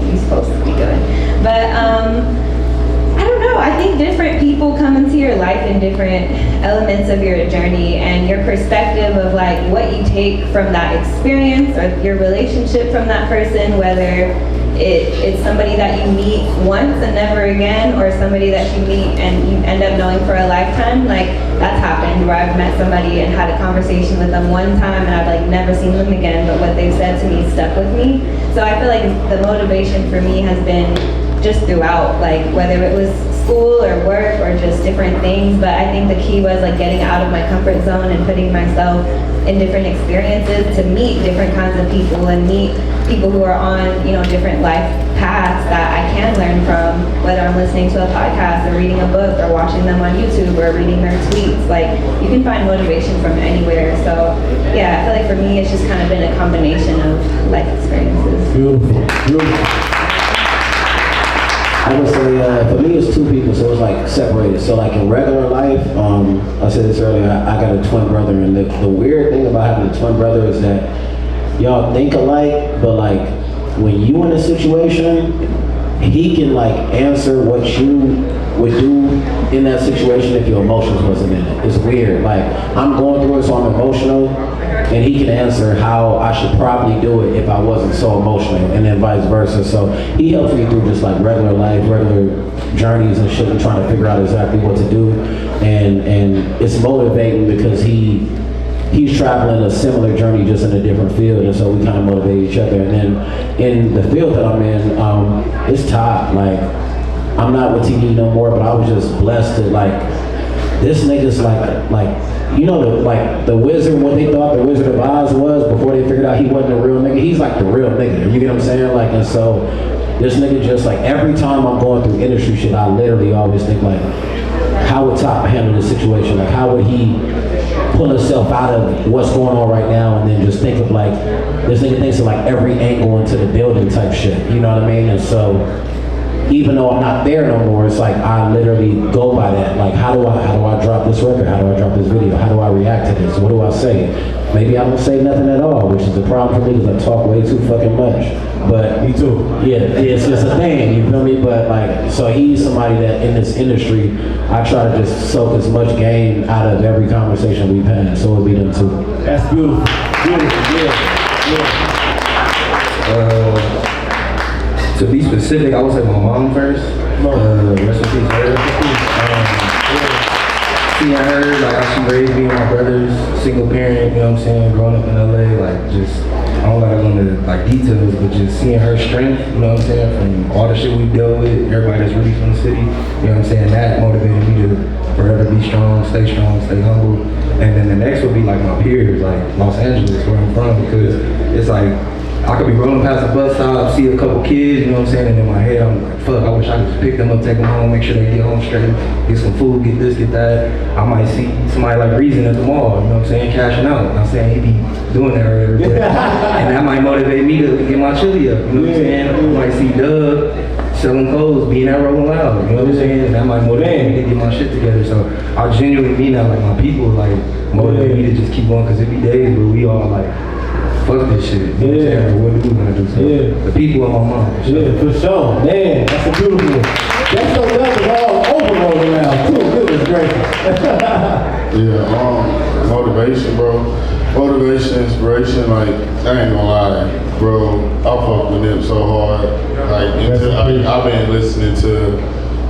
you're supposed to be doing. But I don't know. know. I think different people come into your life in different elements of your journey, and your perspective of like what you take from that experience or your relationship from that person, whether it's somebody that you meet once and never again, or somebody that you meet and you end up knowing for a lifetime. Like that's happened where I've met somebody and had a conversation with them one time and I've like never seen them again, but what they've said to me stuck with me. So I feel like the motivation for me has been just throughout, like whether it was school or work or just different things. But I think the key was like getting out of my comfort zone and putting myself in different experiences to meet different kinds of people and meet people who are on, you know, different life paths that I can learn from, whether I'm listening to a podcast or reading a book or watching them on YouTube or reading their tweets. Like you can find motivation from anywhere. So yeah, I feel like for me it's just kind of been a combination of life experiences. Beautiful, beautiful. I would say, for me, it's two people, so it's like separated. So like in regular life, I said this earlier, I got a twin brother, and the weird thing about having a twin brother is that y'all think alike, but like when you in a situation, he can like answer what you would do in that situation if your emotions wasn't in it. It's weird. Like I'm going through it, so I'm emotional, and he can answer how I should probably do it if I wasn't so emotional, and then vice versa. So he helps me through just like regular life, regular journeys and shit, and trying to figure out exactly what to do. And it's motivating because he's traveling a similar journey just in a different field, and so we kind of motivate each other. And then in the field that I'm in, it's top. Like I'm not with TV no more, but I was just blessed to like this nigga's like. You know, the Wizard, what they thought the Wizard of Oz was before they figured out he wasn't a real nigga. He's like the real nigga, you get what I'm saying? Like, and so this nigga just like, every time I'm going through industry shit, I literally always think like, how would Top handle this situation? Like, how would he pull himself out of what's going on right now, and then just think of like, this nigga thinks of like every angle into the building type shit, you know what I mean? And so, even though I'm not there no more, it's like I literally go by that. Like, how do I drop this record? How do I drop this video? How do I react to this? What do I say? Maybe I don't say nothing at all, which is a problem for me because I talk way too fucking much. But me too. Yeah, it's just a thing, you feel me? But like, so he's somebody that in this industry, I try to just soak as much game out of every conversation we've had. So it'll be them too. That's beautiful. Beautiful. Yeah. To be specific, I would say my mom first. Rest in peace, her. Seeing her, like how she raised me and my brothers, single parent, you know what I'm saying, growing up in LA, like just, I don't gotta go into like details, but just seeing her strength, you know what I'm saying, from all the shit we've dealt with, everybody that's really from the city, you know what I'm saying, that motivated me to forever be strong, stay humble. And then the next would be like my peers, like Los Angeles, where I'm from, because it's like, I could be rolling past the bus stop, see a couple kids, you know what I'm saying, and in my head I'm like, fuck, I wish I could just pick them up, take them home, make sure they get home straight, get some food, get this, get that. I might see somebody like Reason at the mall, you know what I'm saying, cashing out. I'm saying he be doing that every day. And that might motivate me to get my chili up, you know what I'm saying? I might see Dubb selling clothes, being that Rolling Loud, you know what I'm saying? And that might motivate me to get my shit together. So I genuinely mean that, like my people like motivate me to just keep going, because it be days where we all like, fuck this shit. You know what I'm saying? What do we want to do? So the people in my mind. Yeah, for sure. Man, that's a beautiful one. That's so good. It's all overload around too. Goodness gracious. Yeah, motivation, bro. Motivation, inspiration, like, I ain't gonna lie, bro. I fuck with them so hard. Like, I've been listening to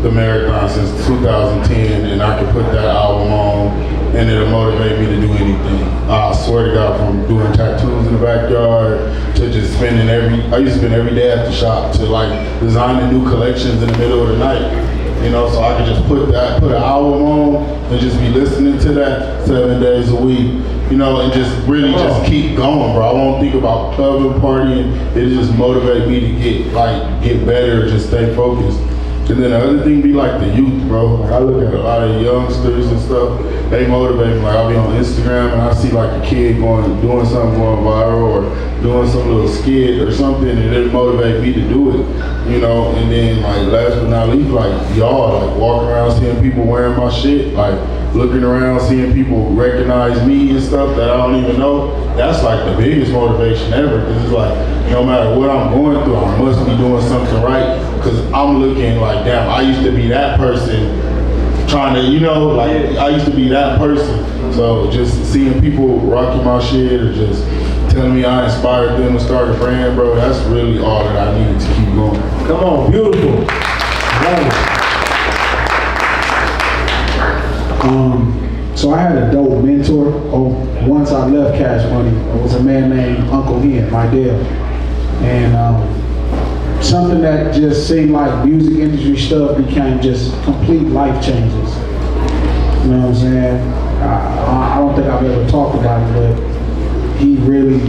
the Marathon since 2010, and I can put that album on, and it'll motivate me to do anything. I swear to God, from doing tattoos in the backyard to just spending I used to spend every day at the shop to like designing new collections in the middle of the night. You know, so I could just put an album on and just be listening to that 7 days a week. You know, and just really just keep going, bro. I won't think about clubbing, partying. It just motivate me to get better, just stay focused. And then the other thing be like the youth, bro. Like I look at a lot of youngsters and stuff, they motivate me. Like I'll be on Instagram and I see like a kid doing something going viral or doing some little skit or something, and it motivate me to do it. You know, and then like last but not least, like y'all, like walking around seeing people wearing my shit, like looking around, seeing people recognize me and stuff that I don't even know, that's like the biggest motivation ever. Cause it's like, no matter what I'm going through, I must be doing something right. Cause I'm looking like, damn, I used to be that person trying to, you know, like I used to be that person. So just seeing people rocking my shit or just telling me I inspired them to start a brand, bro, that's really all that I needed to keep going. Come on, beautiful. Love it. So I had a dope mentor. Once I left Cash Money, it was a man named Uncle Hen, my dad. And something that just seemed like music industry stuff became just complete life changes. You know what I'm saying? I don't think I've ever talked about it, but he really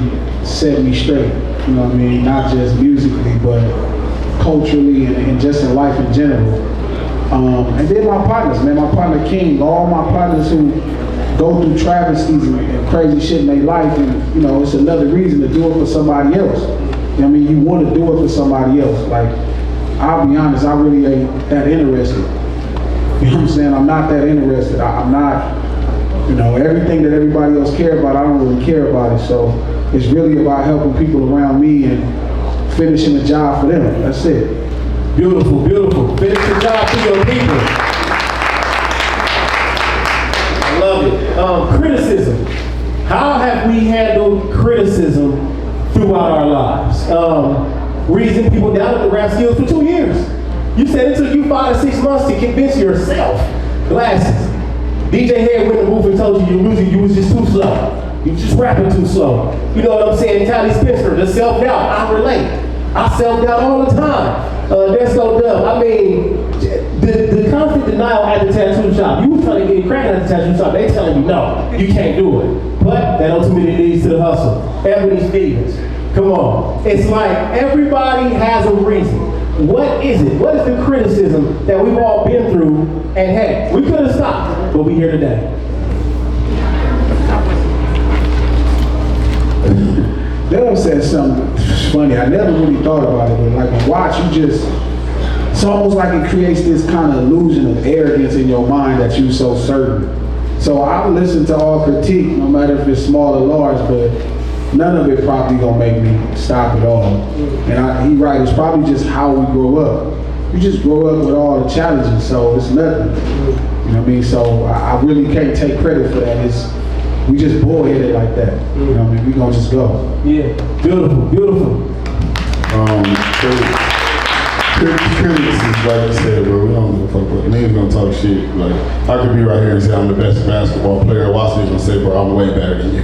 set me straight. You know what I mean? Not just musically, but culturally and just in life in general. And then my partners, man, my partner King, all my partners who go through travesties and crazy shit in their life, and you know, it's another reason to do it for somebody else. You know what I mean? You want to do it for somebody else. Like, I'll be honest, I really ain't that interested. You know what I'm saying? I'm not that interested. I'm not, you know, everything that everybody else care about, I don't really care about it. So it's really about helping people around me and finishing the job for them. That's it. Beautiful, beautiful. Finish the job for your people. I love it. Criticism. How have we handled criticism throughout our lives? Reason people doubted the rap skills for 2 years. You said it took you 5 to 6 months to convince yourself. Glasses. DJ Head went in the booth and told you your music, you was just too slow. You was just rapping too slow. You know what I'm saying? Tallie Spencer, the self-doubt, I relate. I self-doubt all the time. Desto, Dubb. I mean, the constant denial at the tattoo shop. You was trying to get cracking at the tattoo shop. They telling you, no, you can't do it. But that ultimately leads to the hustle. Eboni, Stephons. Come on. It's like everybody has a reason. What is it? What is the criticism that we've all been through? And hey, we could have stopped, but we're here today. Dubb said something funny. I never really thought about it, but like when watch, it's almost like it creates this kind of illusion of arrogance in your mind that you're so certain. So I listen to all critique, no matter if it's small or large, but none of it probably gonna make me stop at all. And he right, it's probably just how we grow up. You just grow up with all the challenges, so it's nothing. You know what I mean? So I really can't take credit for that. We just bullheaded like that. You know what I mean? We gonna just go. Yeah, beautiful, beautiful. Critics is like you said, bro, we don't give a fuck, bro. Niggas gonna talk shit. Like, I could be right here and say I'm the best basketball player. Watch this and say, bro, I'm way better than you.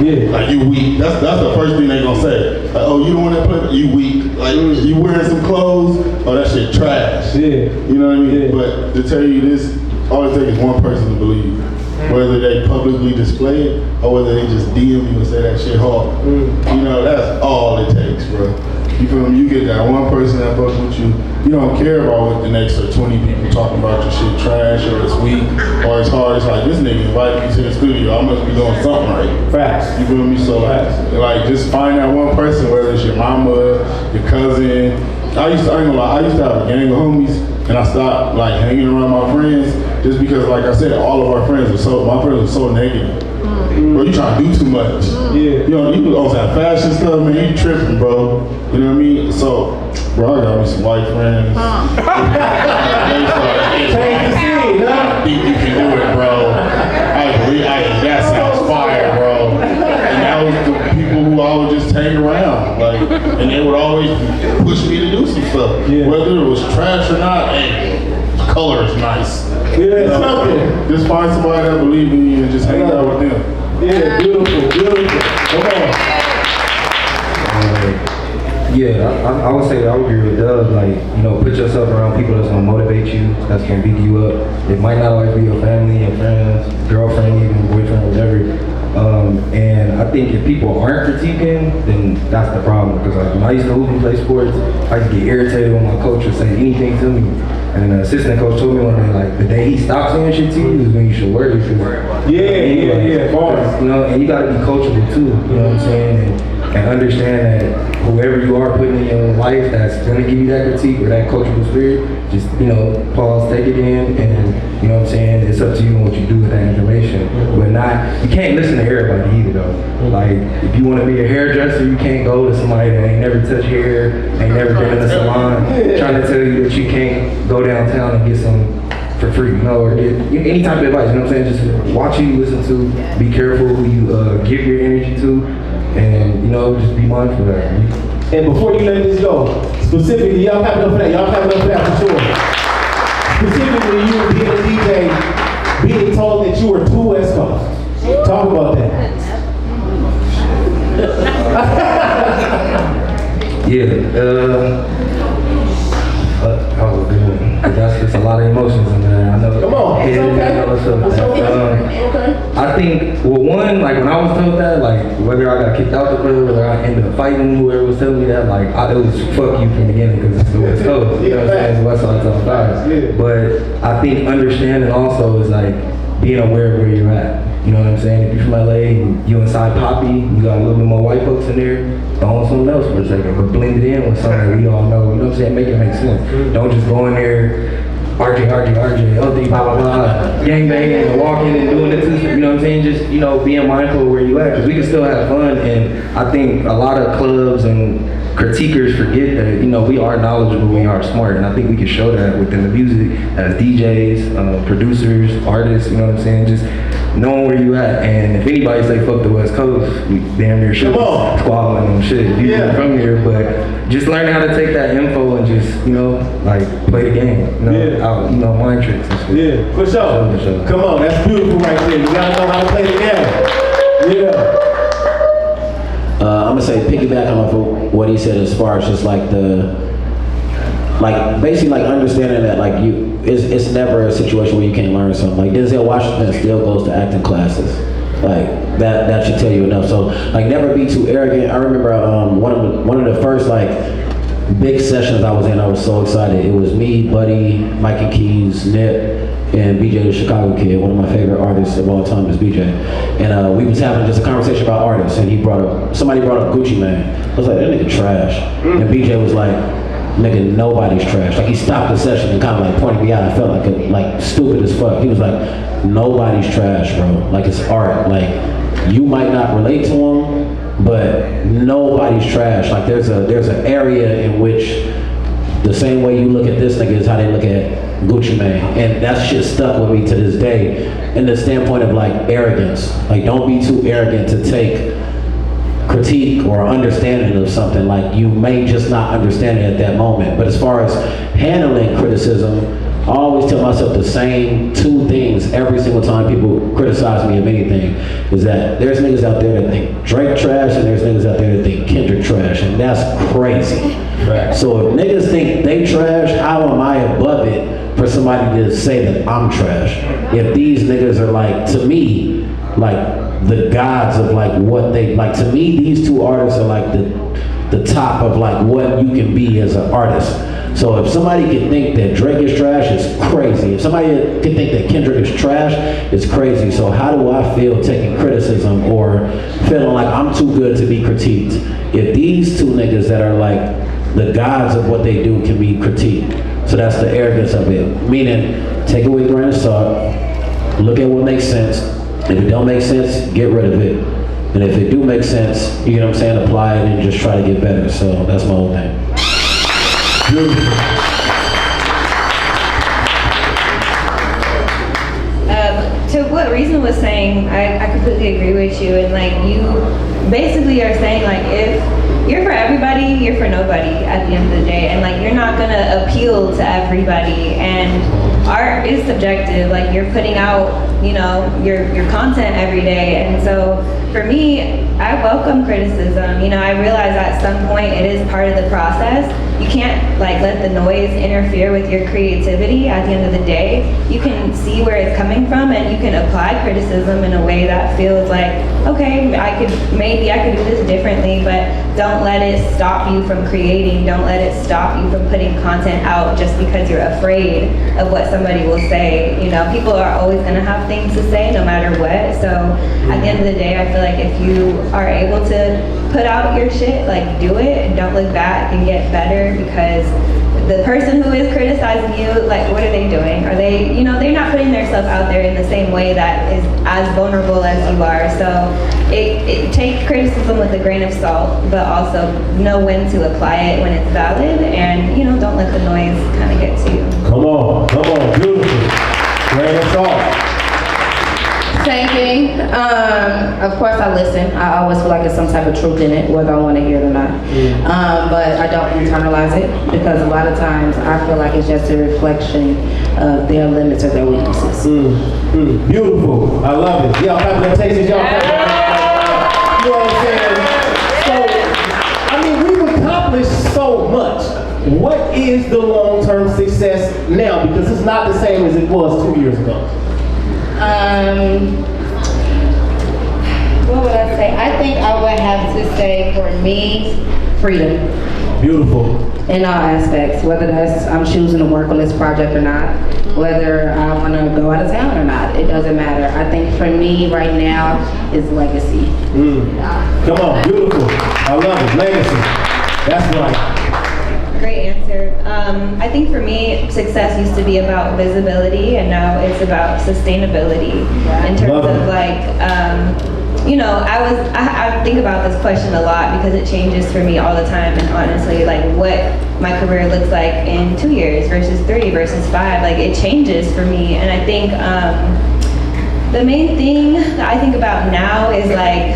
Yeah. Like, you weak. That's the first thing they gonna say. Like, oh, you the one that played? You weak. Like, you wearing some clothes? Oh, that shit trash. Yeah. You know what I mean? Yeah. But to tell you this, all it takes is one person to believe. Whether they publicly display it or whether they just DM you and say that shit hard. You know, that's all it takes, bro. You feel me? You get that one person that fucks with you. You don't care about what the next 20 people talking about your shit trash or it's weak or it's hard. It's like, this nigga invited me to the studio. I must be doing something right. Facts. You feel me? So like just find that one person, whether it's your mama, your cousin. I ain't gonna lie, I used to have a gang of homies and I stopped like hanging around my friends just because, like I said, all of our friends were so negative. Bro, you trying to do too much. Yeah. You know, you on that fashion stuff, man, you tripping, bro. You know what I mean? So, bro, I got me some white friends. Change the scene, huh? I think you can do it, bro. That sounds fire, bro. And that was the people who I would just hang around, like, and they would always push me to do some stuff. Yeah. Whether it was trash or not, hey, the color is nice. Yeah, something. Just find somebody that believes in you and just hang out with them. Yeah, beautiful, beautiful. Come on. Yeah, I would say I would agree with Dubb. Like, you know, put yourself around people that's gonna motivate you, that's gonna beat you up. It might not always be your family, your friends, girlfriend, even boyfriend, whatever. And I think if people aren't critiquing, then that's the problem. Because like when I used to hoop and play sports, I used to get irritated when my coach would say anything to me. And then the assistant coach told me one day, like, the day he stops saying shit to you is when you should worry. Yeah, bars. You know, and you gotta be coachable too. You know what I'm saying? And and understand that whoever you are putting in your life that's gonna give you that critique or that coachable spirit, just, you know, pause, take it in, and, you know what I'm saying, it's up to you what you do with that information. But you can't listen to everybody either though. Like, if you wanna be a hairdresser, you can't go to somebody that ain't never touched hair, ain't never been in a salon, trying to tell you that you can't go downtown and get some for free, you know, or get any type of advice, you know what I'm saying? Just watch who you listen to, be careful who you give your energy to, and, you know, just be mindful of that. And before you let this go, specifically, y'all clap it up for that. Y'all clap it up for that for sure. Specifically, you being a DJ, being told that you were too West Coast. Talk about that. Yeah, that was a good one. That's just a lot of emotions in there. I know. Come on, it's okay. Okay. I think, well, one, like when I was told that, like whether I got kicked out the club, whether I ended up fighting whoever was telling me that, like it was fuck you from the beginning because it's the West Coast. You know what I'm saying? It's West Side South Side. But I think understanding also is like being aware of where you're at. You know what I'm saying? If you're from LA and you inside Poppy, you got a little bit more white folks in there, go on someone else for a second, but blend it in with something that we all know. You know what I'm saying? Make it make sense. Don't just go in there, RJ, LD, blah, blah, blah, gang banging and walking and doing it too. You know what I'm saying? Just, you know, being mindful of where you at, because we can still have fun. And I think a lot of clubs and critiquers forget that, you know, we are knowledgeable, we are smart, and I think we can show that within the music as DJs, producers, artists, you know what I'm saying? Just knowing where you at, and if anybody say fuck the West Coast, we damn near should squabbling and shit. You from here, but just learn how to take that info and just, you know, like play the game, you know, out, you know, mind tricks and shit. Yeah, for sure. Come on, that's beautiful right there. You gotta know how to play the game. Yeah. I'm gonna say piggyback on what he said as far as just like basically like understanding that like it's never a situation where you can't learn something. Like Denzel Washington still goes to acting classes. Like that should tell you enough. So like never be too arrogant. I remember one of the first like big sessions I was in, I was so excited. It was me, Buddy, Mikey Keys, Nip, and BJ the Chicago Kid. One of my favorite artists of all time is BJ. And we was having just a conversation about artists, and somebody brought up Gucci Mane. I was like, that nigga trash. And BJ was like, nigga, nobody's trash. Like he stopped the session and kind of like pointed me out. I felt like stupid as fuck. He was like, nobody's trash, bro. Like it's art. Like you might not relate to him, but nobody's trash. Like there's an area in which the same way you look at this nigga is how they look at Gucci Mane. And that shit stuck with me to this day in the standpoint of like arrogance. Like don't be too arrogant to take critique or understanding of something. Like you may just not understand it at that moment. But as far as handling criticism, I always tell myself the same two things every single time people criticize me of anything, is that there's niggas out there that think Drake trash and there's niggas out there that think Kendrick trash, and that's crazy. Right. So if niggas think they trash, how am I above it for somebody to say that I'm trash? If these niggas are like, to me, like the gods of like what they, like to me these two artists are like the top of like what you can be as an artist. So if somebody can think that Drake is trash, it's crazy. If somebody can think that Kendrick is trash, it's crazy. So how do I feel taking criticism or feeling like I'm too good to be critiqued if these two niggas that are like the gods of what they do can be critiqued? So that's the arrogance of it. Meaning, take it with a grain of salt, look at what makes sense. If it don't make sense, get rid of it. And if it do make sense, you know what I'm saying, apply it and just try to get better. So that's my whole thing. To what Reason was saying, I completely agree with you. And like you basically are saying like if you're for everybody, you're for nobody at the end of the day. And like you're not gonna appeal to everybody. And art is subjective. Like you're putting out, you know, your content every day. And so for me, I welcome criticism. You know, I realize at some point it is part of the process. You can't like let the noise interfere with your creativity. At the end of the day, you can see where it's coming from and you can apply criticism in a way that feels like, okay, maybe I could do this differently, but don't let it stop you from creating. Don't let it stop you from putting content out just because you're afraid of what somebody will say. You know, people are always gonna have things to say no matter what. So at the end of the day, I feel like if you are able to put out your shit, like do it and don't look back and get better, because the person who is criticizing you, like, what are they doing? Are they, you know, they're not putting themselves out there in the same way that is as vulnerable as you are. So it take criticism with a grain of salt, but also know when to apply it when it's valid, and, you know, don't let the noise kind of get to you. Come on, beautiful. Grain of salt. Same thing. Of course I listen. I always feel like there's some type of truth in it, whether I want to hear it or not. But I don't internalize it, because a lot of times I feel like it's just a reflection of their limits or their weaknesses. Beautiful. I love it. Y'all have them tastes, y'all. You know what I'm saying? So, I mean, we've accomplished so much. What is the long-term success now? Because it's not the same as it was 2 years ago. What would I say? I think I would have to say, for me, freedom. Beautiful. In all aspects, whether that's I'm choosing to work on this project or not, whether I want to go out of town or not, it doesn't matter. I think for me right now is legacy. Come on, beautiful. I love it. Legacy. That's right. Great answer. I think for me, success used to be about visibility, and now it's about sustainability. In terms of like, you know, I think about this question a lot because it changes for me all the time, and honestly, like what my career looks like in 2 years versus 3 versus 5, like it changes for me. And I think the main thing that I think about now is like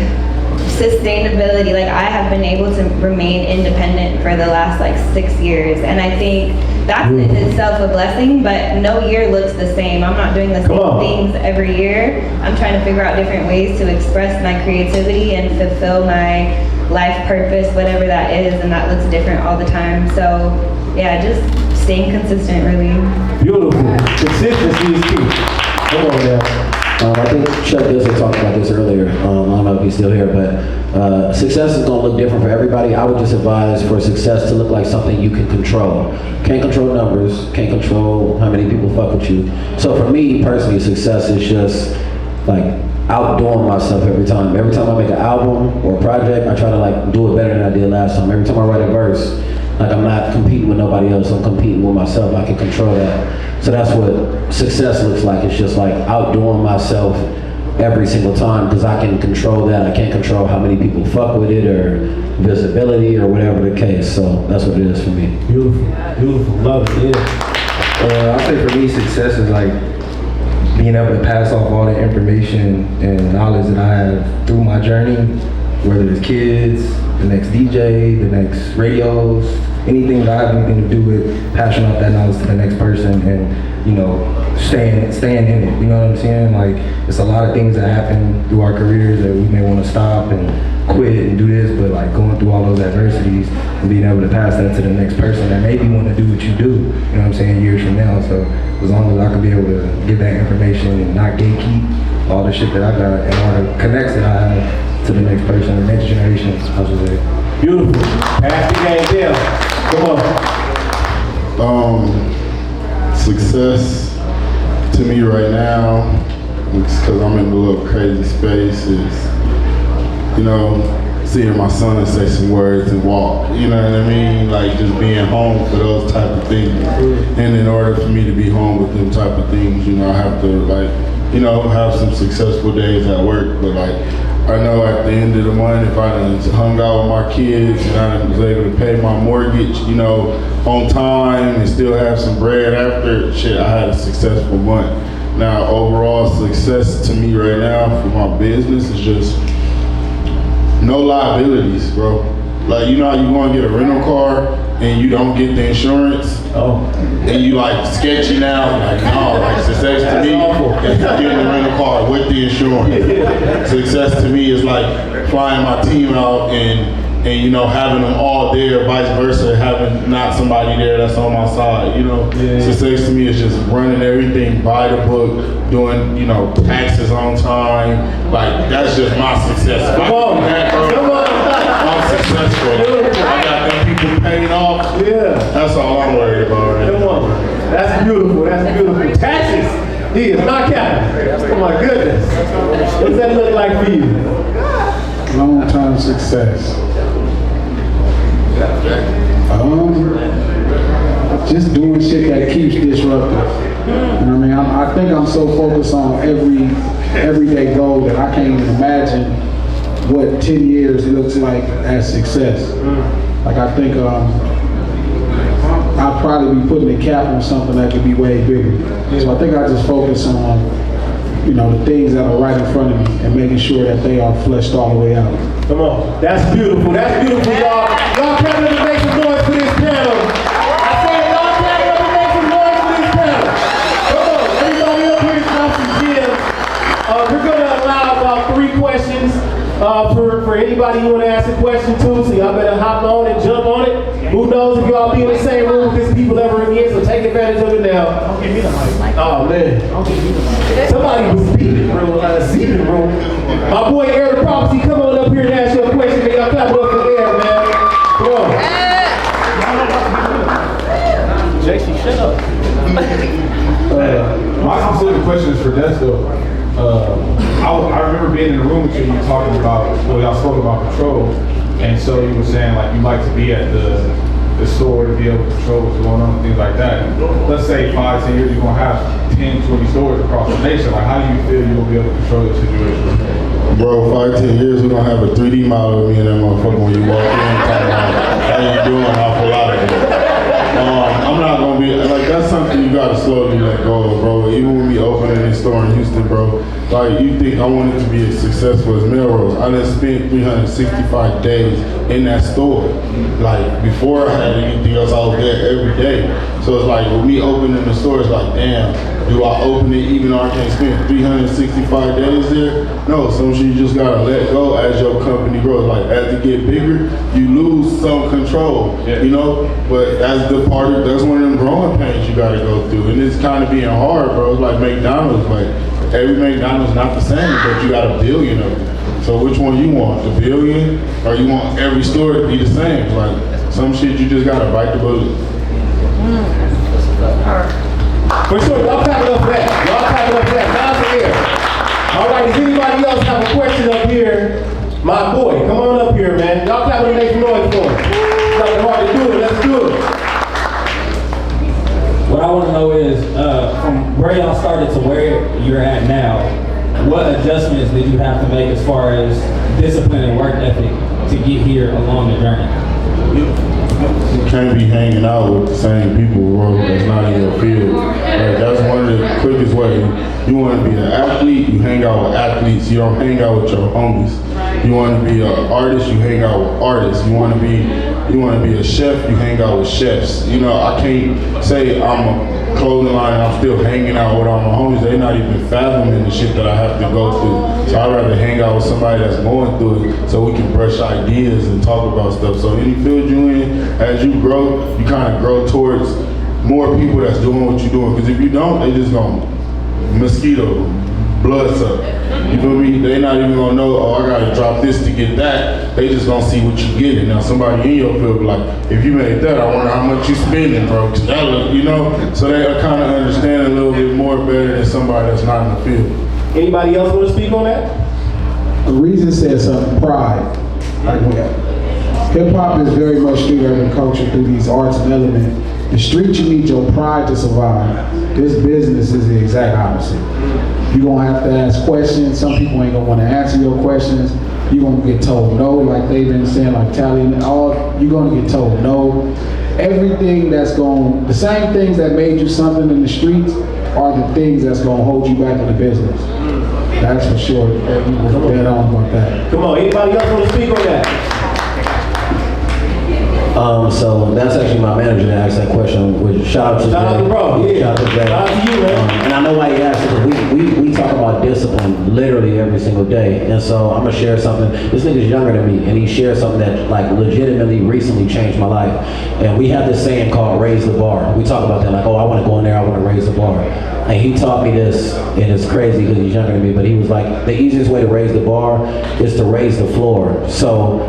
sustainability. Like I have been able to remain independent for the last like 6 years, and I think that's in itself a blessing, but no year looks the same. I'm not doing the same things every year. I'm trying to figure out different ways to express my creativity and fulfill my life purpose, whatever that is, and that looks different all the time. So yeah, just staying consistent, really. Beautiful. Consistency is key. Come on now. I think Chuck Desto talked about this earlier. I don't know if he's still here, but success is going to look different for everybody. I would just advise for success to look like something you can control. Can't control numbers, can't control how many people fuck with you. So for me personally, success is just like outdoing myself every time. Every time I make an album or a project, I try to like do it better than I did last time. Every time I write a verse, like I'm not competing with nobody else, I'm competing with myself. I can control that. So that's what success looks like. It's just like outdoing myself every single time, because I can control that. I can't control how many people fuck with it or visibility or whatever the case. So that's what it is for me. Beautiful, beautiful, love it, yeah. I say for me, success is like being able to pass off all the information and knowledge that I have through my journey, whether it's kids, the next DJ, the next radios, anything that I have anything to do with, passing off that knowledge to the next person, and, you know, staying in it, you know what I'm saying? Like, it's a lot of things that happen through our careers that we may want to stop and quit and do this, but like going through all those adversities and being able to pass that to the next person that maybe want to do what you do, you know what I'm saying, years from now. So as long as I can be able to give that information and not gatekeep all the shit that I got and all the connects that I have to the next person, the next generation, I should say. Beautiful. Pass the game down. Come on. Success to me right now, because I'm in a little crazy space, is, you know, seeing my son say some words and walk, you know what I mean? Like just being home for those type of things. And in order for me to be home with them type of things, you know, I have to like, you know, have some successful days at work, but like, I know at the end of the month, if I done hung out with my kids and I was able to pay my mortgage, you know, on time and still have some bread after, shit, I had a successful month. Now, overall success to me right now for my business is just no liabilities, bro. Like, you know how you go and get a rental car and you don't get the insurance? And you like sketchy now, like no, like success to me is getting the rental car with the insurance. Success to me is like flying my team out and you know, having them all there, vice versa, having not somebody there that's on my side, you know. Success to me is just running everything by the book, doing, you know, taxes on time. Like, that's just my success. Come on, man. Come on. I'm successful. I got them people paying off. Yeah. That's all I'm worried about right now. Come on. That's beautiful. That's beautiful. Taxes. He is not capping. Oh my goodness. What does that look like for you? Long-term success. Just doing shit that keeps disruptive. You know what I mean? I think I'm so focused on everyday goal that I can't even imagine what 10 years looks like as success. Like I think I'll probably be putting a cap on something that could be way bigger. So I think I just focus on, you know, the things that are right in front of me and making sure that they are fleshed all the way out. Come on. That's beautiful. That's beautiful, y'all. Y'all clap up and make some noise for this panel. I said y'all clap up and make some noise for this panel. Come on. Everybody up here is got some gems. We're going to allow about 3 questions for anybody who want to ask a question to. So y'all better hop on and jump on it. Who knows if y'all be in the same room with these people ever again, so take advantage of it now. Don't give me the mic. Oh, man. Somebody was speaking room. My boy, Air the Prophecy, come on up here and ask your question. Man, y'all clap it up for Air, man. Come on. JC, shut up. My specific question is for Desto. I remember being in the room with you talking about, well, y'all spoke about control, and so you were saying like you like to be at the store to be able to control what's going on and things like that. Let's say 5-10 years you're gonna have 10-20 stores across the nation. Like, how do you feel you'll be able to control the situation? Bro, 5-10 years, we're gonna have a 3D model of me and that motherfucker when you walk in and talk about how you doing off a lot of it. I'm not gonna be, like, that's something you gotta slowly let go of, bro. Even when we opening this store in Houston, bro, like, you think I want it to be as successful as Melrose. I done spent 365 days in that store. Like, before I had anything else, I was there every day. So it's like, with me opening the store, it's like, damn, do I open it even though I can't spend 365 days there? No, some shit you just gotta let go as your company grows. Like, as it get bigger, you lose some control, you know? But that's the part of, that's one of them growing pains you gotta go through. And it's kind of being hard, bro. It's like McDonald's, like, every McDonald's not the same, but you got a billion of them. So which one you want, the billion, or you want every store to be the same? Like, some shit you just gotta bite the bullet. For sure, y'all clap it up for that. Y'all clap it up for that. Now's the air. All right, does anybody else have a question up here? My boy, come on up here, man. Y'all clap it and make some noise for him. It's not hard to do it. Let's do it. What I want to know is, from where y'all started to where you're at now, what adjustments did you have to make as far as discipline and work ethic to get here along the journey? You can't be hanging out with the same people, bro, that's not in your field. Like, that's one of the quickest ways. You want to be an athlete, you hang out with athletes. You don't hang out with your homies. You want to be an artist, you hang out with artists. You want to be a chef, you hang out with chefs. You know, I can't say I'm a clothing line and I'm still hanging out with all my homies. They're not even fathoming the shit that I have to go through. So I'd rather hang out with somebody that's going through it so we can brush ideas and talk about stuff. So any field you in, as you grow, you kind of grow towards more people that's doing what you're doing. Because if you don't, they just gonna mosquito, blood suck. You feel me? They not even gonna know, oh, I gotta drop this to get that. They just gonna see what you getting. Now somebody in your field be like, if you made that, I wonder how much you spending, bro. Cause that look, you know? So they kind of understand a little bit more better than somebody that's not in the field. Anybody else want to speak on that? The reason said something, pride. Like, hip hop is very much street urban culture through these arts and elements. The street, you need your pride to survive. This business is the exact opposite. You're gonna have to ask questions. Some people ain't gonna want to answer your questions. You're gonna get told no, like they've been saying, like Tallie and all. You're gonna get told no. Everything that's the same things that made you something in the streets are the things that's gonna hold you back in the business. That's for sure. You was dead on about that. Come on, anybody else want to speak on that? So that's actually my manager that asked that question. Which shout out to Jay. Bro, yeah. Shout out to Jay. Shout out to you, man. And I know why he asked it, because we talk about discipline literally every single day. And so I'm gonna share something. This nigga's younger than me, and he shared something that like legitimately recently changed my life. And we have this saying called raise the bar. We talk about that like, oh, I want to go in there, I want to raise the bar. And he taught me this, and it's crazy because he's younger than me, but he was like, the easiest way to raise the bar is to raise the floor. So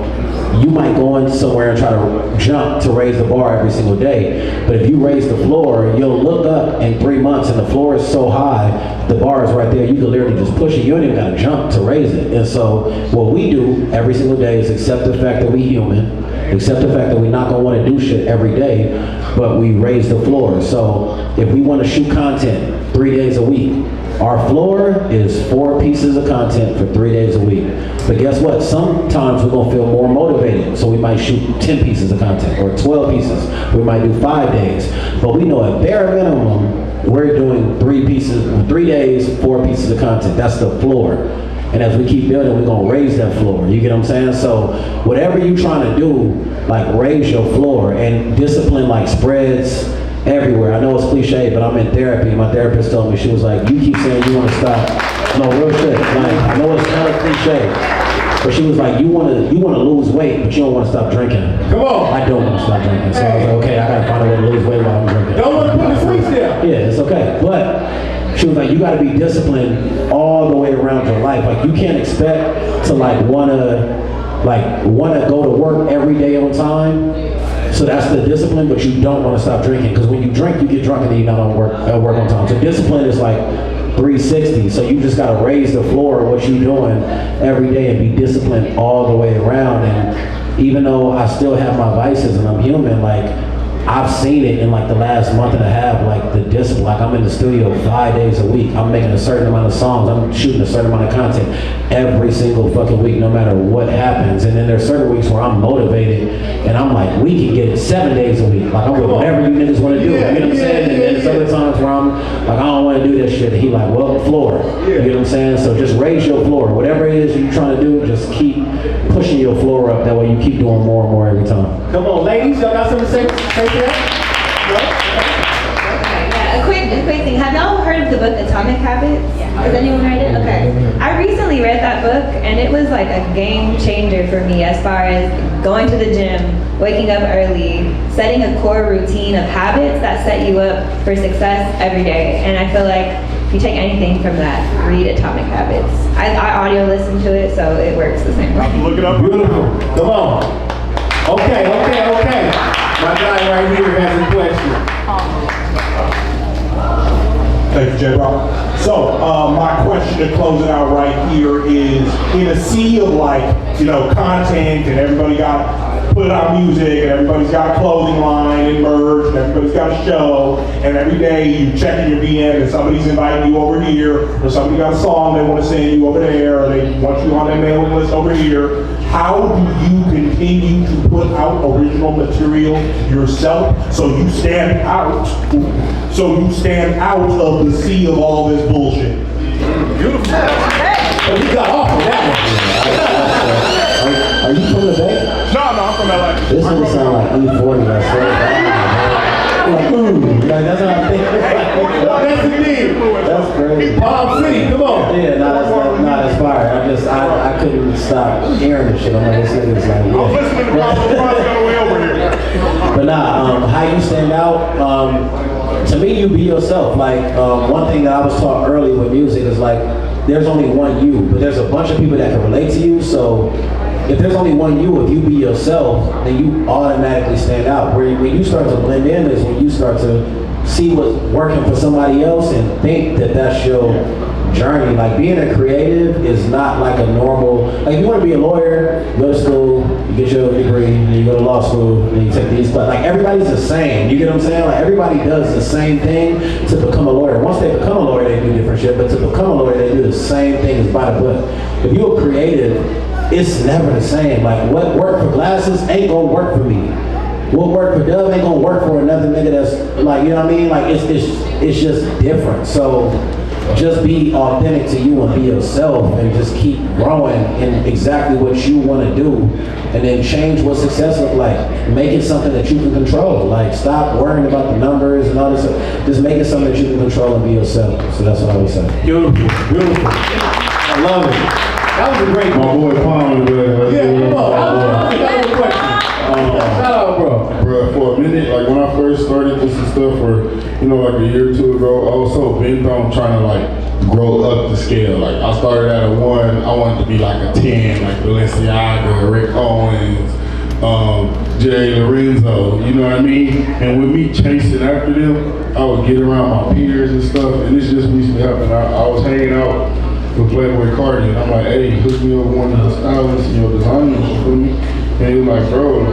you might go in somewhere and try to jump to raise the bar every single day. But if you raise the floor, you'll look up in 3 months and the floor is so high, the bar is right there, you can literally just push it. You don't even gotta jump to raise it. And so what we do every single day is accept the fact that we human, accept the fact that we're not gonna wanna do shit every day, but we raise the floor. So if we wanna shoot content 3 days a week, our floor is 4 pieces of content for 3 days a week. But guess what? Sometimes we're gonna feel more motivated, so we might shoot 10 pieces of content or 12 pieces. We might do 5 days. But we know at bare minimum, we're doing 3 days, 4 pieces of content. That's the floor. And as we keep building, we're gonna raise that floor. You get what I'm saying? So whatever you're trying to do, like raise your floor and discipline like spreads everywhere. I know it's cliche, but I'm in therapy. My therapist told me, she was like, you keep saying you want to stop. No, real shit. Like, I know it's kind of cliche, but she was like, you want to lose weight, but you don't want to stop drinking. Come on. I don't want to stop drinking. So I was like, okay, I got to find a way to lose weight while I'm drinking. Don't want to put the sweets down. Yeah, it's okay. But she was like, you got to be disciplined all the way around your life. Like, you can't expect to want to go to work every day on time. So that's the discipline, but you don't want to stop drinking. Because when you drink, you get drunk and then you're not on work on time. So discipline is like 360. So you just got to raise the floor of what you're doing every day and be disciplined all the way around. And even though I still have my vices and I'm human, I've seen it in the last month and a half, the discipline. I'm in the studio 5 days a week. I'm making a certain amount of songs. I'm shooting a certain amount of content every single fucking week, no matter what happens. And then there's certain weeks where I'm motivated and I'm like, we can get it 7 days a week. I'm with whatever you niggas want to do. You know what I'm saying? And then there's other times where I'm like, I don't want to do this shit. And he like, well, floor. You know what I'm saying? So just raise your floor. Whatever it is you're trying to do, just keep pushing your floor up. That way you keep doing more and more every time. Come on, ladies, y'all got something to say to that? Yeah, a quick thing. Have y'all heard of the book Atomic Habits? Has anyone read it? Okay. I recently read that book and it was like a game changer for me as far as going to the gym, waking up early, setting a core routine of habits that set you up for success every day. And I feel like if you take anything from that, read Atomic Habits. I audio listen to it, so it works the same way. Look it up. Beautiful. Come on. Okay. My guy right here has a question. Thank you, J.Brock. So, my question to close it out right here is, in a sea of content and everybody got put out music and everybody's got a clothing line and merch and everybody's got a show and every day you check in your DM and somebody's inviting you over here or somebody got a song they want to send you over there or they want you on their mailing list over here. How do you continue to put out original material yourself so you stand out of the sea of all this bullshit? Beautiful. But you got off on that one. Are you from the Bay? No, I'm from LA. This doesn't sound like E40, I swear. That's what I'm thinking. That's indeed. That's crazy. Palm City, come on. Yeah, that's fire. I couldn't stop hearing this shit. I'm like, this nigga's like, I'm listening to Ross on the way over here. But how you stand out, to me, you be yourself. One thing that I was taught early with music is there's only one you, but there's a bunch of people that can relate to you, so if there's only one you, if you be yourself, then you automatically stand out. When you start to blend in is when you start to see what's working for somebody else and think that that's your journey. Being a creative is not like a normal, you want to be a lawyer, you go to school, you get your degree, and you go to law school, and you take these, but everybody's the same. You get what I'm saying? Everybody does the same thing to become a lawyer. Once they become a lawyer, they do different shit, but to become a lawyer, they do the same thing as by the book. If you're a creative, it's never the same. What worked for Glasses ain't gonna work for me. What worked for Dubb ain't gonna work for another nigga that's you know what I mean? It's just different. So just be authentic to you and be yourself and just keep growing in exactly what you want to do and then change what success looks like. Make it something that you can control. Stop worrying about the numbers and all this stuff. Just make it something that you can control and be yourself. So that's what I would say. Beautiful. I love it. That was a great one. My boy Palmer, Yeah, come on. That was a question. Shout out, bro. Bro, for a minute, when I first started this and stuff, or a year or two ago, I was so bent on trying to grow up the scale. Like I started at a 1, I wanted to be like a 10, like Balenciaga, Rick Owens, Jay Lorenzo, you know what I mean? And with me chasing after them, I would get around my peers and stuff, and this just used to happen. I was hanging out with Playboy Cardi, and I'm like, hey, hook me up with one of the stylists and your designers, you feel me? And he was like, bro,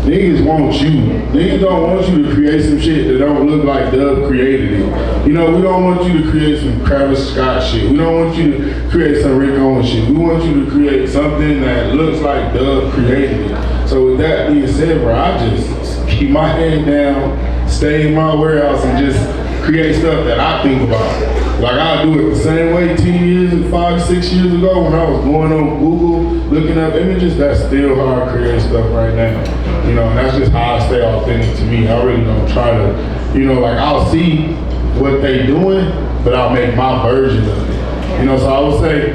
niggas want you. Niggas don't want you to create some shit that don't look like Dubb created it. You know, we don't want you to create some Travis Scott shit. We don't want you to create some Rick Owens shit. We want you to create something that looks like Dubb created it. So with that being said, bro, I just keep my head down, stay in my warehouse, and just create stuff that I think about. Like I do it the same way 10 years, 5, 6 years ago when I was going on Google, looking up images, that's still how I create stuff right now. You know, and that's just how I stay authentic to me. I really don't try to, you know, like I'll see what they doing, but I'll make my version of it. You know, so I would say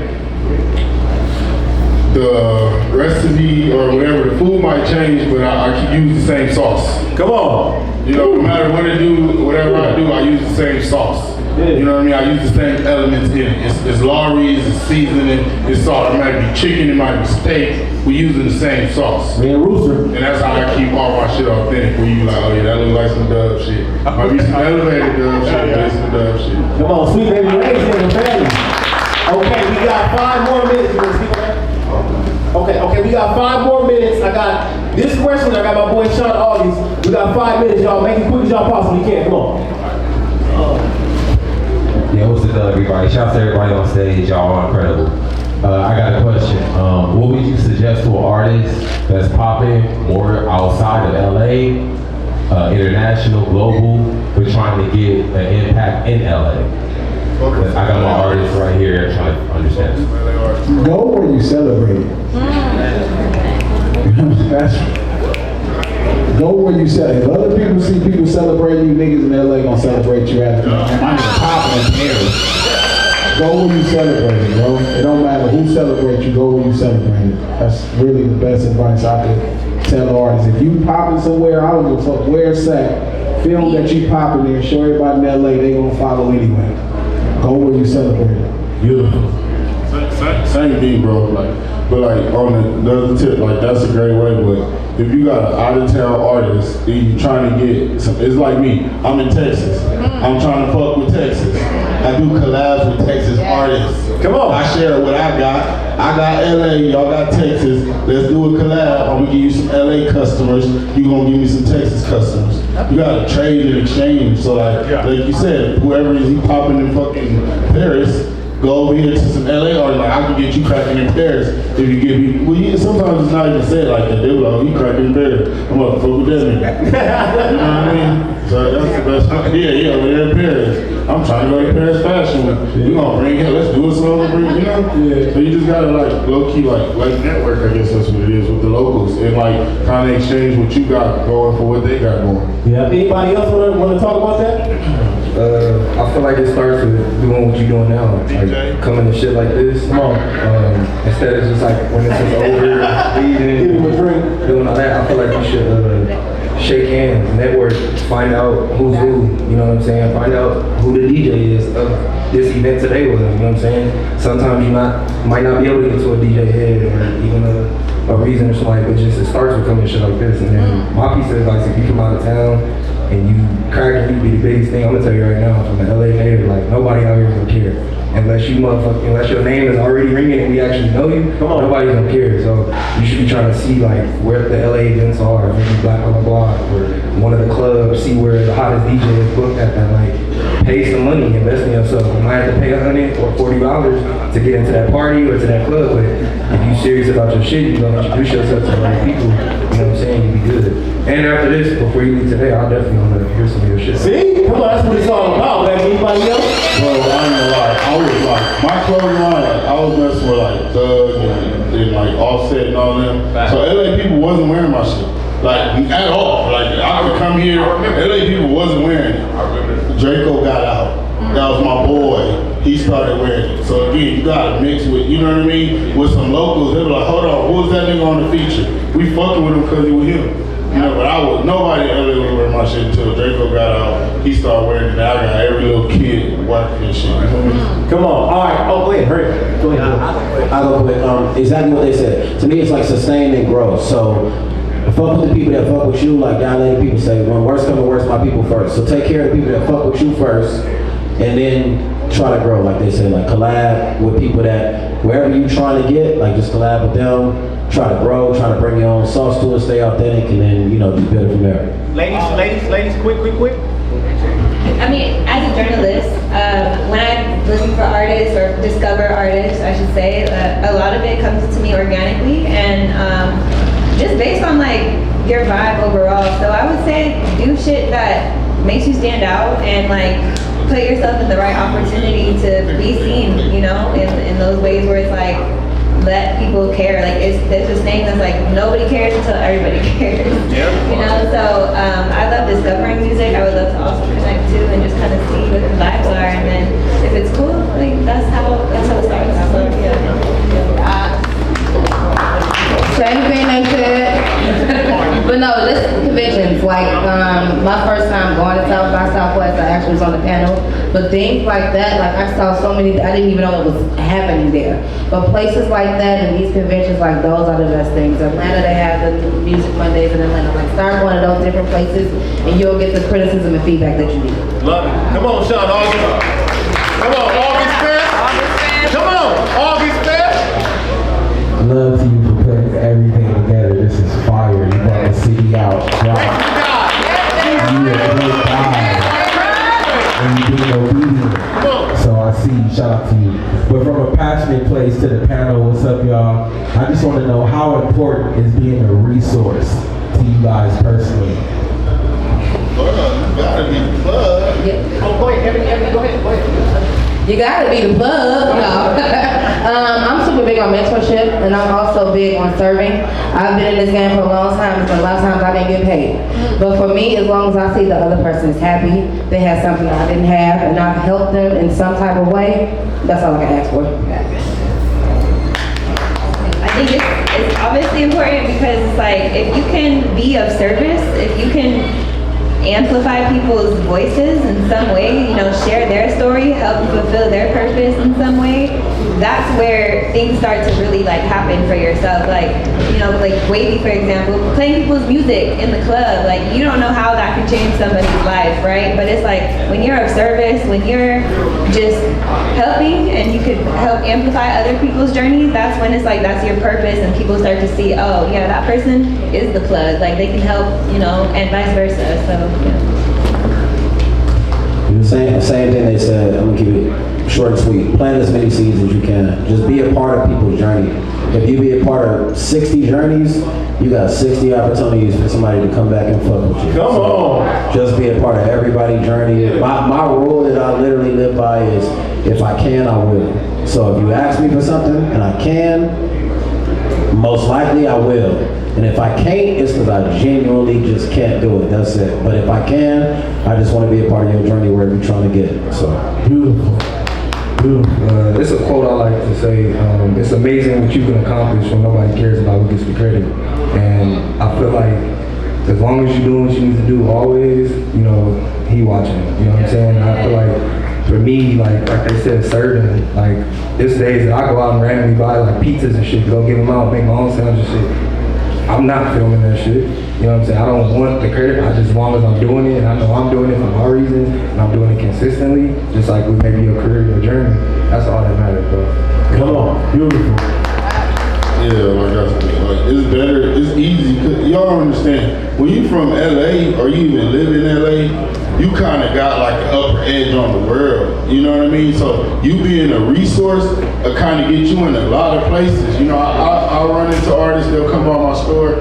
the recipe or whatever, the food might change, but I keep use the same sauce. Come on. You know, no matter what I do, whatever I do, I use the same sauce. You know what I mean? I use the same elements in it. It's Lawry's, it's seasoning, it's salt. It might be chicken, it might be steak. We're using the same sauce. Man, Rooster. And that's how I keep all my shit authentic. Where you like, oh yeah, that looks like some Dubb shit. Might be some elevated Dubb shit, but it's some Dubb shit. Come on, sweet baby Ray's in the family. Okay, we got 5 more minutes. Okay, we got 5 more minutes. I got this question. I got my boy Sean August. We got 5 minutes, y'all. Make it quick as y'all possibly can. Come on. Yeah, what's the Dubb, everybody? Shout out to everybody on stage. Y'all are incredible. I got a question. What would you suggest to an artist that's popping more outside of LA, international, global, but trying to get an impact in LA? I got my artists right here trying to understand. Go where you celebrate. Go where you celebrate. If other people see people celebrating you, niggas in LA gonna celebrate you after. I'm popping in Paris. Go where you celebrate, bro. It don't matter who celebrates you, go where you celebrate. That's really the best advice I could tell artists. If you popping somewhere, I don't give a fuck where it's at. Film that you popping there, show everybody in LA, they gonna follow anyway. Go where you celebrate. Beautiful. Same thing, bro. But on the other tip, like that's a great way. But if you got an out of town artist, and you trying to get some, it's like me. I'm in Texas. I'm trying to fuck with Texas. I do collabs with Texas artists. Come on. I share what I got. I got LA, y'all got Texas. Let's do a collab. I'm gonna give you some LA customers. You gonna give me some Texas customers. You gotta trade and exchange. So like you said, whoever is he popping in fucking Paris, go over here to some LA artists. Like I can get you cracking in Paris if you give me. Well, sometimes it's not even said like that. They be like, oh, you cracking in Paris. I'm like, fuck with that nigga. You know what I mean? So that's the best. Yeah, we're in Paris. I'm trying to go to Paris Fashion Week. We gonna bring it. Let's do a song. You know? Yeah. So you just gotta like low key like network. I guess that's what it is with the locals and like kind of exchange what you got going for what they got going. Yeah. Anybody else want to talk about that? I feel like it starts with doing what you're doing now, like coming to shit like this. Come on. Instead of just like when it's over, leaving, doing all that. I feel like you should shake hands, network, find out who's who. You know what I'm saying? Find out who the DJ is of this event today was. You know what I'm saying? Sometimes you might not be able to get to a DJ head or even a reason or something, but just it starts with coming to shit like this. And then my piece of advice: if you come out of town and you crack it, you be the biggest thing. I'm gonna tell you right now, from the LA native, like nobody out here is gonna care. Unless your name is already ringing and we actually know you, nobody's gonna care. So you should be trying to see like where the LA events are, maybe Black on the Block or one of the clubs, see where the hottest DJ is booked at that night. Pay some money, invest in yourself. You might have to pay $100 or $40 to get into that party or to that club, but if you're serious about your shit, you're gonna introduce yourself to the right people, you know what I'm saying, you'll be good. And after this, before you leave today, I'll definitely want to hear some of your shit. See? Come on, that's what it's all about, man. Anybody else? Bro, I ain't gonna lie. I was like, my clothing line, like, I was messing with like Thug and like Offset and all them. So LA people wasn't wearing my shit. Like, at all. Like, I could come here, LA people wasn't wearing it. Draco got out. That was my boy. he started wearing it. So again, you gotta mix with, you know what I mean, with some locals. They were like, hold on, who was that nigga on the feature? We fucking with him because he was him. You know, but nobody in LA would wear my shit until Draco got out. He started wearing it. I got every little kid working and shit. You know what I mean? Come on. All right. Oh, go ahead. Hurry. Go ahead. I'll go quick. Exactly what they said. To me, it's like sustain and grow. So, fuck with the people that fuck with you. Like y'all lady people say, when worst come to worst, my people first. So take care of the people that fuck with you first, and then try to grow. Like they say, like collab with people that wherever you trying to get, like just collab with them. Try to grow, try to bring your own sauce to it, stay authentic, and then, you know, do better from there. Ladies, quick. I mean, as a journalist, when I listen for artists or discover artists, I should say, a lot of it comes to me organically and just based on like your vibe overall. So I would say do shit that makes you stand out and like put yourself in the right opportunity to be seen, you know, in those ways where it's like, let people care. Like there's this thing that's like nobody cares until everybody cares. You know, so I love discovering music. I would love to also connect to and just kind of see what the vibes are, and then if it's cool, like that's how it starts. So yeah. Same thing they said. But no, listen, conventions. Like my first time going to South by Southwest, I actually was on the panel. But things like that, like I saw so many, I didn't even know it was happening there. But places like that and these conventions, like those are the best things. Atlanta, they have the Music Mondays in Atlanta. Like start going to those different places and you'll get the criticism and feedback that you need. Love it. Come on, Sean. August. Come on, August Fest. Come on, August Fest. Love to you for putting everything together. This is fire. You brought the city out. Wow. You a great guy. And you being obedient. So I see you. Shout out to you. But from a passionate place to the panel, what's up, y'all? I just want to know how important is being a resource to you guys personally. Well, you gotta be the plug. Yeah. Oh, go ahead. Ebony, go ahead. You gotta be the plug. No. I'm super big on mentorship and I'm also big on serving. I've been in this game for a long time, but a lot of times I didn't get paid. But for me, as long as I see the other person is happy, they have something I didn't have, and I've helped them in some type of way, that's all I can ask for. I think it's obviously important because it's like if you can be of service, if you can amplify people's voices in some way, you know, share their story, help fulfill their purpose in some way, that's where things start to really like happen for yourself. Like, you know, like Wavy, for example, playing people's music in the club, like you don't know how that can change somebody's life, right? But it's like when you're of service, when you're just helping and you could help amplify other people's journeys, that's when it's like that's your purpose and people start to see, oh yeah, that person is the plug, like they can help, you know, and vice versa. So Same thing they said. I'm gonna keep it short and sweet. Plant as many seeds as you can. Just be a part of people's journey. If you be a part of 60 journeys, you got 60 opportunities for somebody to come back and fuck with you. Come on. Just be a part of everybody's journey. My rule that I literally live by is, if I can, I will. So if you ask me for something and I can, most likely I will. And if I can't, it's because I genuinely just can't do it. That's it. But if I can, I just want to be a part of your journey wherever you're trying to get. So Beautiful. Beautiful. It's a quote I like to say. It's amazing what you can accomplish when nobody cares about who gets the credit. And I feel like as long as you're doing what you need to do always, you know, he watching. You know what I'm saying? I feel like for me, like they said, serving, like there's days that I go out and randomly buy like pizzas and shit, go give them out, make my own sandwich and shit. I'm not filming that shit. You know what I'm saying? I don't want the credit. I just, as long as I'm doing it, and I know I'm doing it for my reason, and I'm doing it consistently, just like with maybe your career, your journey. That's all that matters, bro. Come on. Beautiful. Yeah, like I said, like it's better, it's easy. Cause y'all don't understand. When you from LA or you even live in LA, you kind of got like an upper edge on the world. You know what I mean? So you being a resource kind of get you in a lot of places. You know, I run into artists, they'll come by my store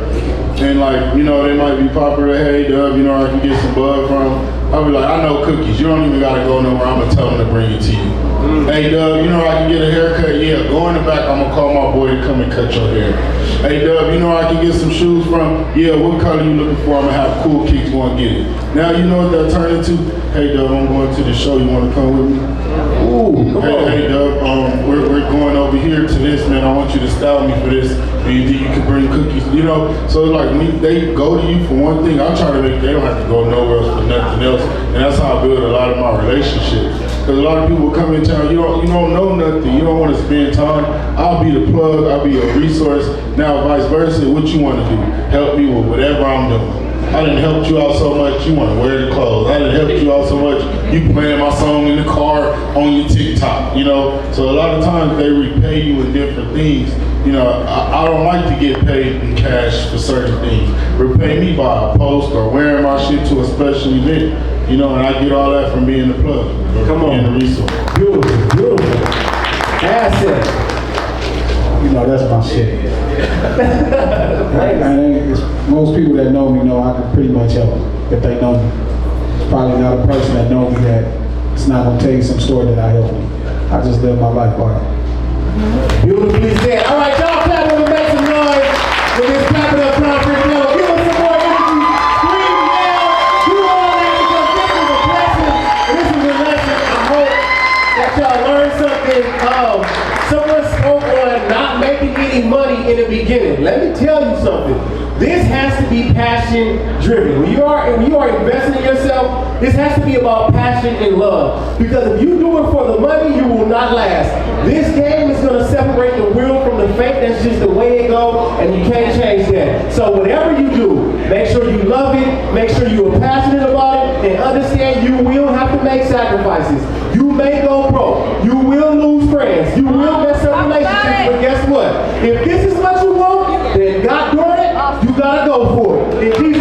and like, you know, they might be popular. Hey, Dubb, you know, I can get some bud from. I'll be like, I know cookies. You don't even got to go nowhere. I'm going to tell them to bring it to you. Hey, Dubb, you know I can get a haircut? Yeah, go in the back. I'm going to call my boy to come and cut your hair. Hey, Dubb, you know I can get some shoes from? Yeah, what color you looking for? I'm going to have cool kicks going to get it. Now you know what that turned into? Hey, Dubb, I'm going to the show. You want to come with me? Ooh, come on. Hey, Dubb, we're going over here to this, man. I want you to style me for this. And you think you can bring cookies, you know? So like when they go to you for one thing, I try to make, they don't have to go nowhere else for nothing else. And that's how I build a lot of my relationships. Because a lot of people come in town, you don't know nothing, you don't want to spend time. I'll be the plug, I'll be a resource. Now vice versa, what you want to do? Help me with whatever I'm doing. I done helped you out so much, you want to wear the clothes. I done helped you out so much, you playing my song in the car on your TikTok, you know? So a lot of times they repay you in different things. You know, I don't like to get paid in cash for certain things. Repay me by a post or wearing my shit to a special event. You know, and I get all that from being the plug. Come on. Being the resource. Beautiful, beautiful. Asset. You know, that's my shit. Most people that know me know I can pretty much help them if they know me. It's probably not a person that know me that it's not gonna tell you some story that I helped me. I just live my life by it. Beautifully said. All right, y'all clap and make some noise with this Clapitup conference. Now, give us some more energy. Scream now. Do all that because this is a blessing. This is a lesson. I hope that y'all learned something. Someone spoke on not making any money in the beginning. Let me tell you something. This has to be passion driven. When you are investing in yourself, this has to be about passion and love. Because if you do it for the money, you will not last. This game is going to separate the real from the fake. That's just the way it goes, and you can't change that. So whatever you do, make sure you love it, make sure you are passionate about it, and understand you will have to make sacrifices. You may go broke. You will lose friends. You will mess up relationships. But guess what? If this is what you want, then God darn it, you gotta go for it. In Jesus'